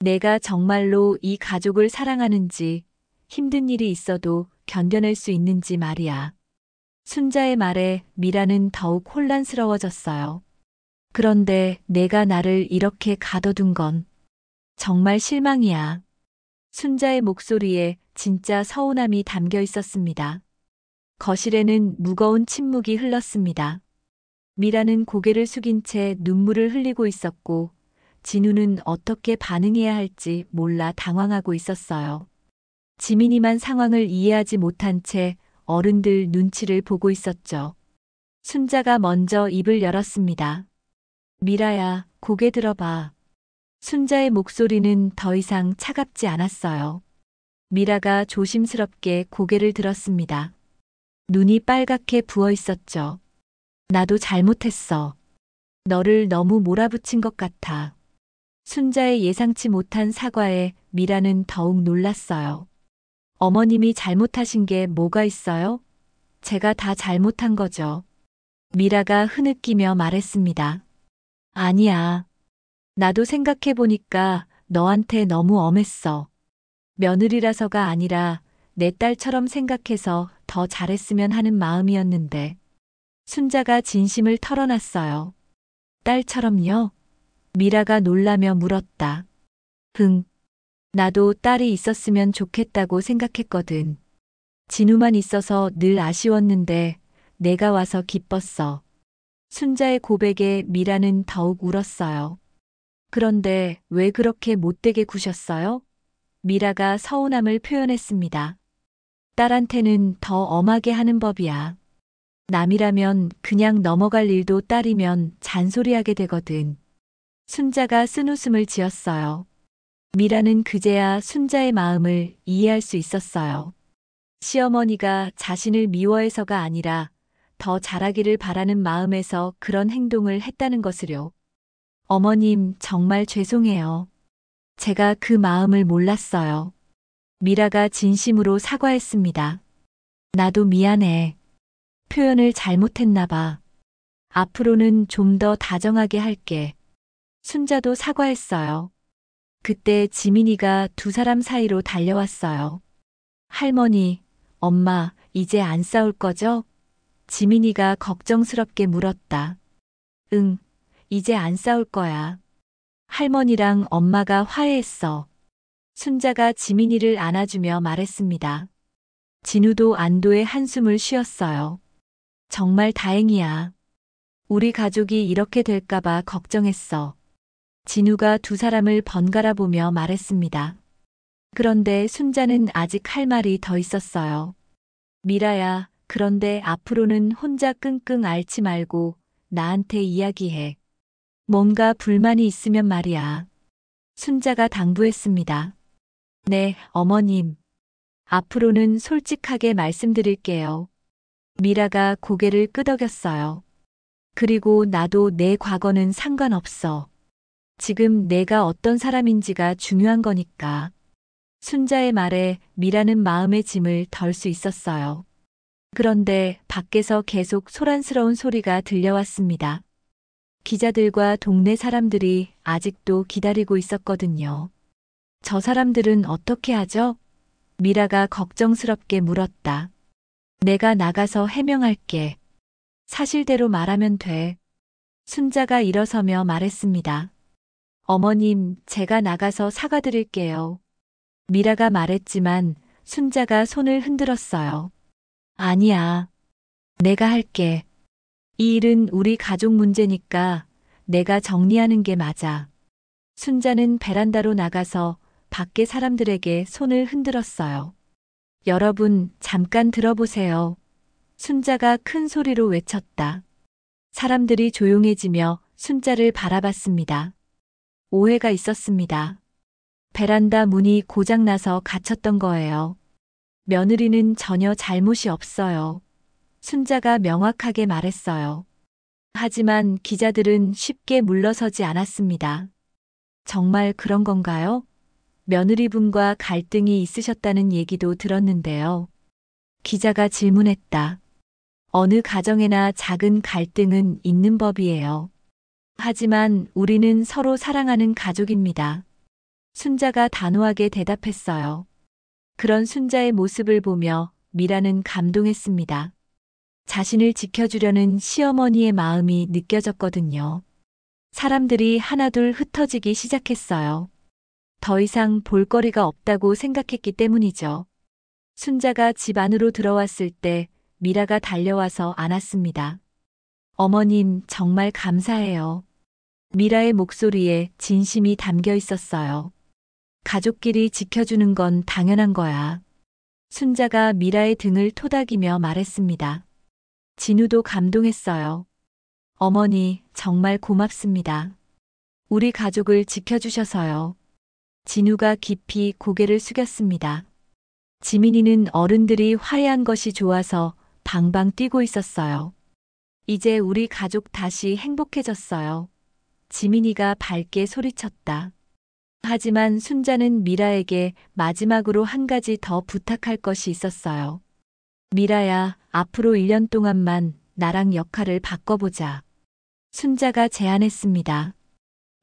내가 정말로 이 가족을 사랑하는지, 힘든 일이 있어도 견뎌낼 수 있는지 말이야. 순자의 말에 미라는 더욱 혼란스러워졌어요. 그런데 내가 나를 이렇게 가둬둔 건 정말 실망이야. 순자의 목소리에 진짜 서운함이 담겨 있었습니다. 거실에는 무거운 침묵이 흘렀습니다. 미라는 고개를 숙인 채 눈물을 흘리고 있었고, 진우는 어떻게 반응해야 할지 몰라 당황하고 있었어요. 지민이만 상황을 이해하지 못한 채 어른들 눈치를 보고 있었죠. 순자가 먼저 입을 열었습니다. 미라야, 고개 들어봐. 순자의 목소리는 더 이상 차갑지 않았어요. 미라가 조심스럽게 고개를 들었습니다. 눈이 빨갛게 부어 있었죠. 나도 잘못했어. 너를 너무 몰아붙인 것 같아. 순자의 예상치 못한 사과에 미라는 더욱 놀랐어요. 어머님이 잘못하신 게 뭐가 있어요? 제가 다 잘못한 거죠. 미라가 흐느끼며 말했습니다. 아니야. 나도 생각해보니까 너한테 너무 엄했어. 며느리라서가 아니라 내 딸처럼 생각해서 더 잘했으면 하는 마음이었는데. 순자가 진심을 털어놨어요. 딸처럼요? 미라가 놀라며 물었다. 흥. 나도 딸이 있었으면 좋겠다고 생각했거든. 진우만 있어서 늘 아쉬웠는데 내가 와서 기뻤어. 순자의 고백에 미라는 더욱 울었어요. 그런데 왜 그렇게 못되게 구셨어요? 미라가 서운함을 표현했습니다. 딸한테는 더 엄하게 하는 법이야. 남이라면 그냥 넘어갈 일도 딸이면 잔소리하게 되거든. 순자가 쓴웃음을 지었어요. 미라는 그제야 순자의 마음을 이해할 수 있었어요. 시어머니가 자신을 미워해서가 아니라 더 잘하기를 바라는 마음에서 그런 행동을 했다는 것을요. 어머님, 정말 죄송해요. 제가 그 마음을 몰랐어요. 미라가 진심으로 사과했습니다. 나도 미안해. 표현을 잘못했나 봐. 앞으로는 좀 더 다정하게 할게. 순자도 사과했어요. 그때 지민이가 두 사람 사이로 달려왔어요. 할머니, 엄마, 이제 안 싸울 거죠? 지민이가 걱정스럽게 물었다. 응, 이제 안 싸울 거야. 할머니랑 엄마가 화해했어. 순자가 지민이를 안아주며 말했습니다. 진우도 안도의 한숨을 쉬었어요. 정말 다행이야. 우리 가족이 이렇게 될까봐 걱정했어. 진우가 두 사람을 번갈아 보며 말했습니다. 그런데 순자는 아직 할 말이 더 있었어요. 미라야, 그런데 앞으로는 혼자 끙끙 앓지 말고 나한테 이야기해. 뭔가 불만이 있으면 말이야. 순자가 당부했습니다. 네, 어머님. 앞으로는 솔직하게 말씀드릴게요. 미라가 고개를 끄덕였어요. 그리고 나도 내 과거는 상관없어. 지금 내가 어떤 사람인지가 중요한 거니까. 순자의 말에 미라는 마음의 짐을 덜 수 있었어요. 그런데 밖에서 계속 소란스러운 소리가 들려왔습니다. 기자들과 동네 사람들이 아직도 기다리고 있었거든요. 저 사람들은 어떻게 하죠? 미라가 걱정스럽게 물었다. 내가 나가서 해명할게. 사실대로 말하면 돼. 순자가 일어서며 말했습니다. 어머님, 제가 나가서 사과드릴게요. 미라가 말했지만 순자가 손을 흔들었어요. 아니야. 내가 할게. 이 일은 우리 가족 문제니까 내가 정리하는 게 맞아. 순자는 베란다로 나가서 밖에 사람들에게 손을 흔들었어요. 여러분, 잠깐 들어보세요. 순자가 큰 소리로 외쳤다. 사람들이 조용해지며 순자를 바라봤습니다. 오해가 있었습니다. 베란다 문이 고장나서 갇혔던 거예요. 며느리는 전혀 잘못이 없어요. 순자가 명확하게 말했어요. 하지만 기자들은 쉽게 물러서지 않았습니다. 정말 그런 건가요? 며느리분과 갈등이 있으셨다는 얘기도 들었는데요. 기자가 질문했다. 어느 가정에나 작은 갈등은 있는 법이에요. 하지만 우리는 서로 사랑하는 가족입니다. 순자가 단호하게 대답했어요. 그런 순자의 모습을 보며 미라는 감동했습니다. 자신을 지켜주려는 시어머니의 마음이 느껴졌거든요. 사람들이 하나둘 흩어지기 시작했어요. 더 이상 볼거리가 없다고 생각했기 때문이죠. 순자가 집 안으로 들어왔을 때 미라가 달려와서 안았습니다. 어머님, 정말 감사해요. 미라의 목소리에 진심이 담겨 있었어요. 가족끼리 지켜주는 건 당연한 거야. 순자가 미라의 등을 토닥이며 말했습니다. 진우도 감동했어요. 어머니, 정말 고맙습니다. 우리 가족을 지켜주셔서요. 진우가 깊이 고개를 숙였습니다. 지민이는 어른들이 화해한 것이 좋아서 방방 뛰고 있었어요. 이제 우리 가족 다시 행복해졌어요. 지민이가 밝게 소리쳤다. 하지만 순자는 미라에게 마지막으로 한 가지 더 부탁할 것이 있었어요. 미라야, 앞으로 1년 동안만 나랑 역할을 바꿔보자. 순자가 제안했습니다.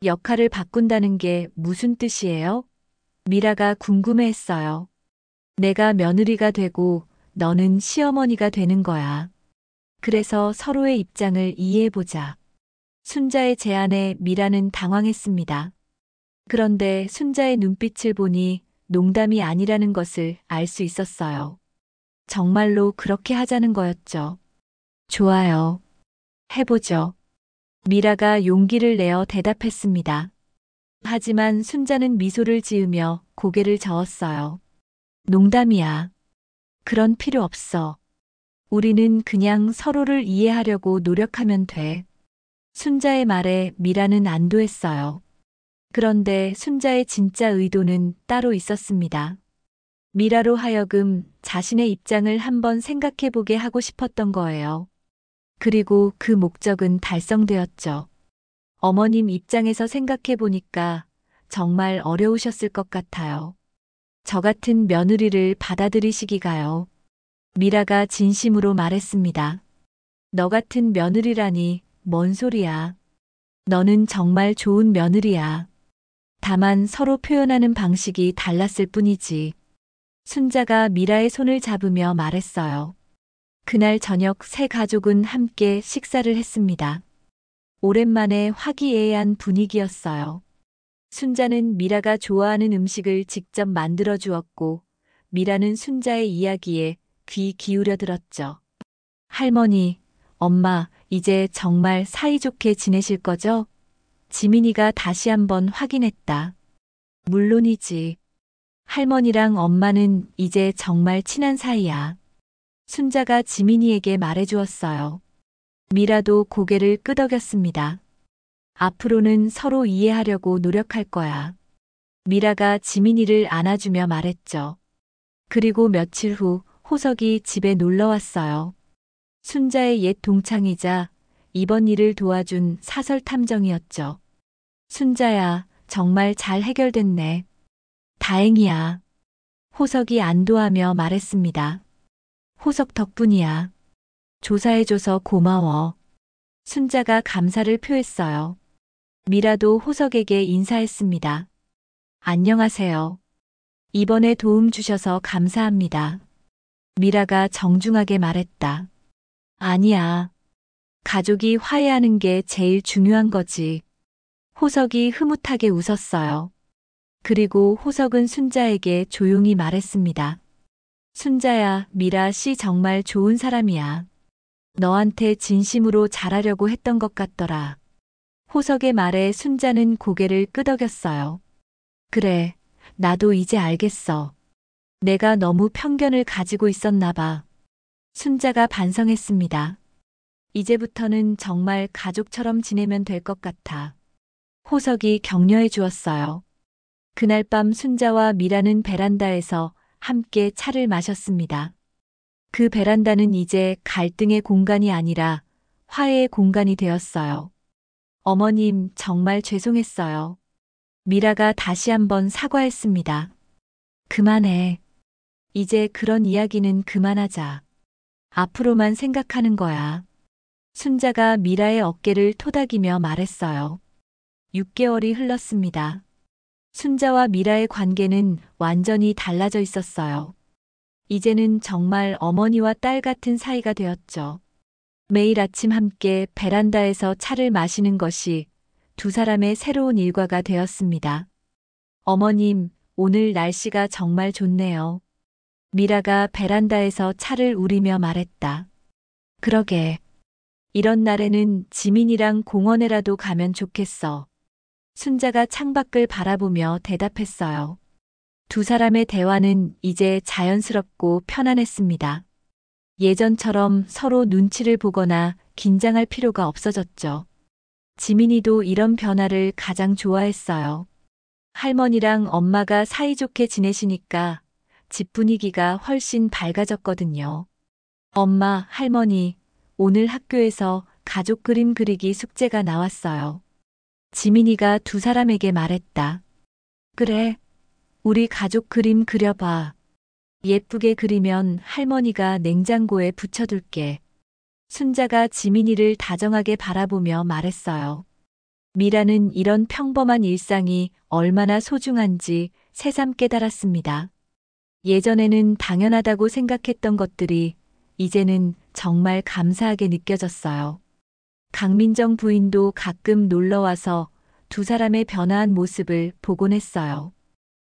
역할을 바꾼다는 게 무슨 뜻이에요? 미라가 궁금해했어요. 내가 며느리가 되고 너는 시어머니가 되는 거야. 그래서 서로의 입장을 이해해보자. 순자의 제안에 미라는 당황했습니다. 그런데 순자의 눈빛을 보니 농담이 아니라는 것을 알 수 있었어요. 정말로 그렇게 하자는 거였죠. 좋아요. 해보죠. 미라가 용기를 내어 대답했습니다. 하지만 순자는 미소를 지으며 고개를 저었어요. 농담이야. 그런 필요 없어. 우리는 그냥 서로를 이해하려고 노력하면 돼. 순자의 말에 미라는 안도했어요. 그런데 순자의 진짜 의도는 따로 있었습니다. 미라로 하여금 자신의 입장을 한번 생각해보게 하고 싶었던 거예요. 그리고 그 목적은 달성되었죠. 어머님 입장에서 생각해보니까 정말 어려우셨을 것 같아요. 저 같은 며느리를 받아들이시기가요. 미라가 진심으로 말했습니다. 너 같은 며느리라니 뭔 소리야. 너는 정말 좋은 며느리야. 다만 서로 표현하는 방식이 달랐을 뿐이지. 순자가 미라의 손을 잡으며 말했어요. 그날 저녁 세 가족은 함께 식사를 했습니다. 오랜만에 화기애애한 분위기였어요. 순자는 미라가 좋아하는 음식을 직접 만들어 주었고, 미라는 순자의 이야기에 귀 기울여 들었죠. 할머니, 엄마, 이제 정말 사이좋게 지내실 거죠? 지민이가 다시 한번 확인했다. 물론이지. 할머니랑 엄마는 이제 정말 친한 사이야. 순자가 지민이에게 말해주었어요. 미라도 고개를 끄덕였습니다. 앞으로는 서로 이해하려고 노력할 거야. 미라가 지민이를 안아주며 말했죠. 그리고 며칠 후 호석이 집에 놀러 왔어요. 순자의 옛 동창이자 이번 일을 도와준 사설 탐정이었죠. 순자야, 정말 잘 해결됐네. 다행이야. 호석이 안도하며 말했습니다. 호석 덕분이야. 조사해줘서 고마워. 순자가 감사를 표했어요. 미라도 호석에게 인사했습니다. 안녕하세요. 이번에 도움 주셔서 감사합니다. 미라가 정중하게 말했다. 아니야. 가족이 화해하는 게 제일 중요한 거지. 호석이 흐뭇하게 웃었어요. 그리고 호석은 순자에게 조용히 말했습니다. 순자야, 미라 씨 정말 좋은 사람이야. 너한테 진심으로 잘하려고 했던 것 같더라. 호석의 말에 순자는 고개를 끄덕였어요. 그래, 나도 이제 알겠어. 내가 너무 편견을 가지고 있었나 봐. 순자가 반성했습니다. 이제부터는 정말 가족처럼 지내면 될 것 같아. 호석이 격려해 주었어요. 그날 밤 순자와 미라는 베란다에서 함께 차를 마셨습니다. 그 베란다는 이제 갈등의 공간이 아니라 화해의 공간이 되었어요. 어머님, 정말 죄송했어요. 미라가 다시 한번 사과했습니다. 그만해. 이제 그런 이야기는 그만하자. 앞으로만 생각하는 거야. 순자가 미라의 어깨를 토닥이며 말했어요. 6개월이 흘렀습니다. 순자와 미라의 관계는 완전히 달라져 있었어요. 이제는 정말 어머니와 딸 같은 사이가 되었죠. 매일 아침 함께 베란다에서 차를 마시는 것이 두 사람의 새로운 일과가 되었습니다. 어머님, 오늘 날씨가 정말 좋네요. 미라가 베란다에서 차를 우리며 말했다. 그러게. 이런 날에는 지민이랑 공원에라도 가면 좋겠어. 순자가 창밖을 바라보며 대답했어요. 두 사람의 대화는 이제 자연스럽고 편안했습니다. 예전처럼 서로 눈치를 보거나 긴장할 필요가 없어졌죠. 지민이도 이런 변화를 가장 좋아했어요. 할머니랑 엄마가 사이좋게 지내시니까 집 분위기가 훨씬 밝아졌거든요. 엄마, 할머니, 오늘 학교에서 가족 그림 그리기 숙제가 나왔어요. 지민이가 두 사람에게 말했다. 그래, 우리 가족 그림 그려봐. 예쁘게 그리면 할머니가 냉장고에 붙여둘게. 순자가 지민이를 다정하게 바라보며 말했어요. 미라는 이런 평범한 일상이 얼마나 소중한지 새삼 깨달았습니다. 예전에는 당연하다고 생각했던 것들이 이제는 정말 감사하게 느껴졌어요. 강민정 부인도 가끔 놀러와서 두 사람의 변화한 모습을 보곤 했어요.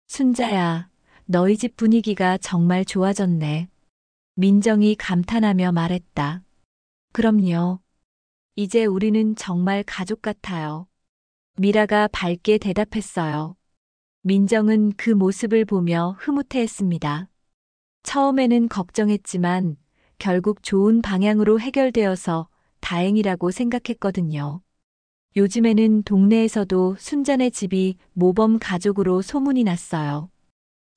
순자야, 너희 집 분위기가 정말 좋아졌네. 민정이 감탄하며 말했다. 그럼요. 이제 우리는 정말 가족 같아요. 미라가 밝게 대답했어요. 민정은 그 모습을 보며 흐뭇해했습니다. 처음에는 걱정했지만 결국 좋은 방향으로 해결되어서 다행이라고 생각했거든요. 요즘에는 동네에서도 순자네 집이 모범 가족으로 소문이 났어요.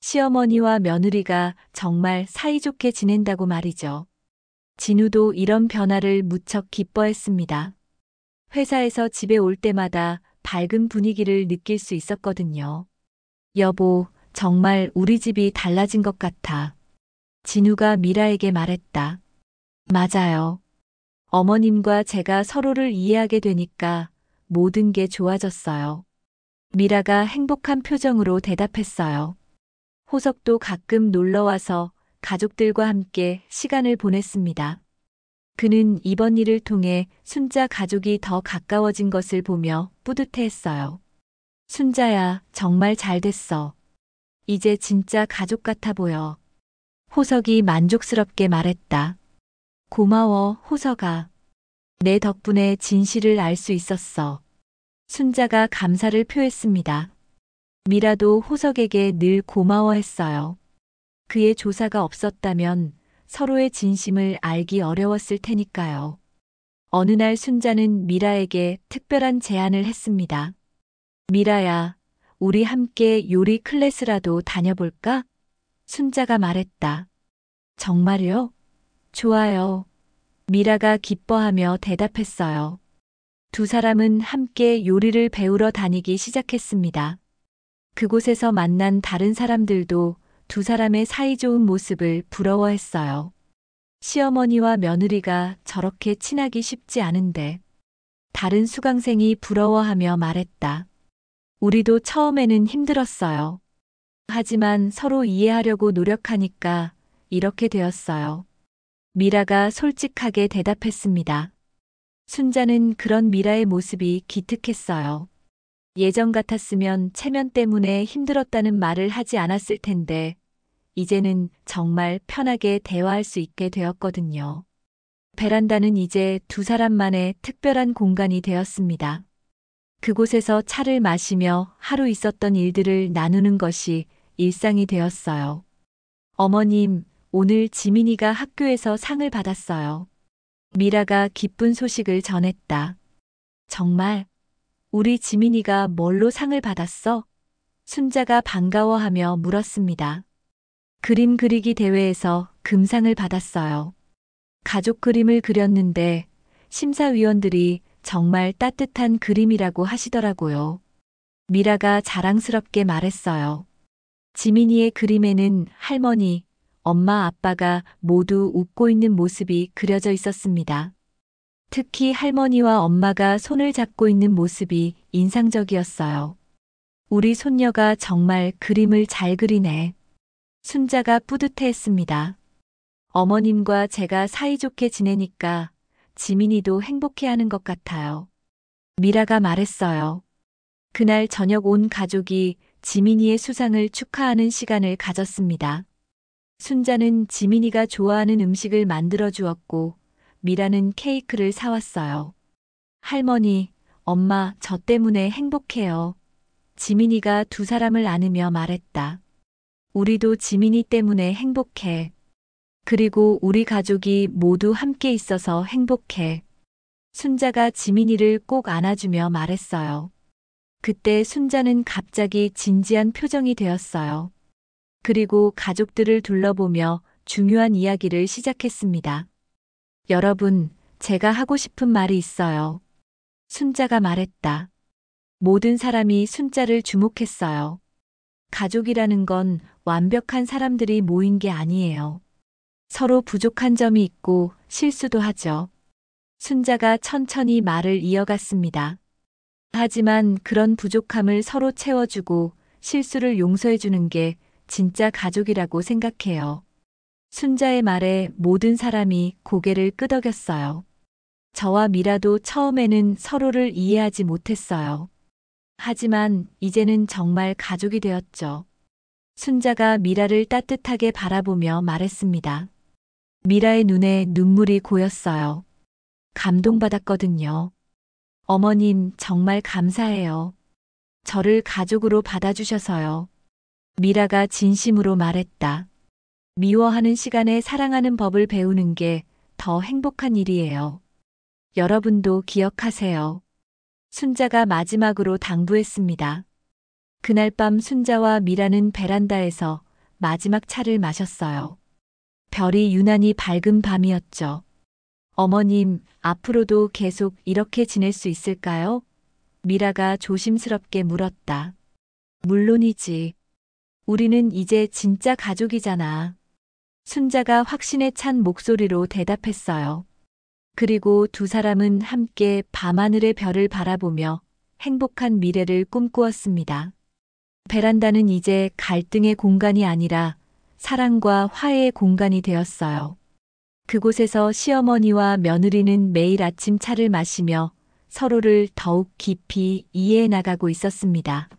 시어머니와 며느리가 정말 사이좋게 지낸다고 말이죠. 진우도 이런 변화를 무척 기뻐했습니다. 회사에서 집에 올 때마다 밝은 분위기를 느낄 수 있었거든요. 여보, 정말 우리 집이 달라진 것 같아. 진우가 미라에게 말했다. 맞아요. 어머님과 제가 서로를 이해하게 되니까 모든 게 좋아졌어요. 미라가 행복한 표정으로 대답했어요. 호석도 가끔 놀러와서 가족들과 함께 시간을 보냈습니다. 그는 이번 일을 통해 순자 가족이 더 가까워진 것을 보며 뿌듯해했어요. 순자야, 정말 잘 됐어. 이제 진짜 가족 같아 보여. 호석이 만족스럽게 말했다. 고마워, 호석아. 내 덕분에 진실을 알 수 있었어. 순자가 감사를 표했습니다. 미라도 호석에게 늘 고마워했어요. 그의 조사가 없었다면 서로의 진심을 알기 어려웠을 테니까요. 어느 날 순자는 미라에게 특별한 제안을 했습니다. 미라야, 우리 함께 요리 클래스라도 다녀볼까? 순자가 말했다. 정말요? 좋아요. 미라가 기뻐하며 대답했어요. 두 사람은 함께 요리를 배우러 다니기 시작했습니다. 그곳에서 만난 다른 사람들도 두 사람의 사이좋은 모습을 부러워했어요. 시어머니와 며느리가 저렇게 친하기 쉽지 않은데. 다른 수강생이 부러워하며 말했다. 우리도 처음에는 힘들었어요. 하지만 서로 이해하려고 노력하니까 이렇게 되었어요. 미라가 솔직하게 대답했습니다. 순자는 그런 미라의 모습이 기특했어요. 예전 같았으면 체면 때문에 힘들었다는 말을 하지 않았을 텐데, 이제는 정말 편하게 대화할 수 있게 되었거든요. 베란다는 이제 두 사람만의 특별한 공간이 되었습니다. 그곳에서 차를 마시며 하루 있었던 일들을 나누는 것이 일상이 되었어요. 어머님, 오늘 지민이가 학교에서 상을 받았어요. 미라가 기쁜 소식을 전했다. 정말? 우리 지민이가 뭘로 상을 받았어? 순자가 반가워하며 물었습니다. 그림 그리기 대회에서 금상을 받았어요. 가족 그림을 그렸는데 심사위원들이 정말 따뜻한 그림이라고 하시더라고요. 미라가 자랑스럽게 말했어요. 지민이의 그림에는 할머니, 엄마, 아빠가 모두 웃고 있는 모습이 그려져 있었습니다. 특히 할머니와 엄마가 손을 잡고 있는 모습이 인상적이었어요. 우리 손녀가 정말 그림을 잘 그리네. 순자가 뿌듯해했습니다. 어머님과 제가 사이좋게 지내니까 지민이도 행복해하는 것 같아요. 미라가 말했어요. 그날 저녁 온 가족이 지민이의 수상을 축하하는 시간을 가졌습니다. 순자는 지민이가 좋아하는 음식을 만들어 주었고 미라는 케이크를 사왔어요. 할머니, 엄마, 저 때문에 행복해요. 지민이가 두 사람을 안으며 말했다. 우리도 지민이 때문에 행복해. 그리고 우리 가족이 모두 함께 있어서 행복해. 순자가 지민이를 꼭 안아주며 말했어요. 그때 순자는 갑자기 진지한 표정이 되었어요. 그리고 가족들을 둘러보며 중요한 이야기를 시작했습니다. 여러분, 제가 하고 싶은 말이 있어요. 순자가 말했다. 모든 사람이 순자를 주목했어요. 가족이라는 건 완벽한 사람들이 모인 게 아니에요. 서로 부족한 점이 있고 실수도 하죠. 순자가 천천히 말을 이어갔습니다. 하지만 그런 부족함을 서로 채워주고 실수를 용서해주는 게 진짜 가족이라고 생각해요. 순자의 말에 모든 사람이 고개를 끄덕였어요. 저와 미라도 처음에는 서로를 이해하지 못했어요. 하지만 이제는 정말 가족이 되었죠. 순자가 미라를 따뜻하게 바라보며 말했습니다. 미라의 눈에 눈물이 고였어요. 감동받았거든요. 어머님, 정말 감사해요. 저를 가족으로 받아주셔서요. 미라가 진심으로 말했다. 미워하는 시간에 사랑하는 법을 배우는 게 더 행복한 일이에요. 여러분도 기억하세요. 순자가 마지막으로 당부했습니다. 그날 밤 순자와 미라는 베란다에서 마지막 차를 마셨어요. 별이 유난히 밝은 밤이었죠. 어머님, 앞으로도 계속 이렇게 지낼 수 있을까요? 미라가 조심스럽게 물었다. 물론이지. 우리는 이제 진짜 가족이잖아. 순자가 확신에 찬 목소리로 대답했어요. 그리고 두 사람은 함께 밤하늘의 별을 바라보며 행복한 미래를 꿈꾸었습니다. 베란다는 이제 갈등의 공간이 아니라 사랑과 화해의 공간이 되었어요. 그곳에서 시어머니와 며느리는 매일 아침 차를 마시며 서로를 더욱 깊이 이해해 나가고 있었습니다.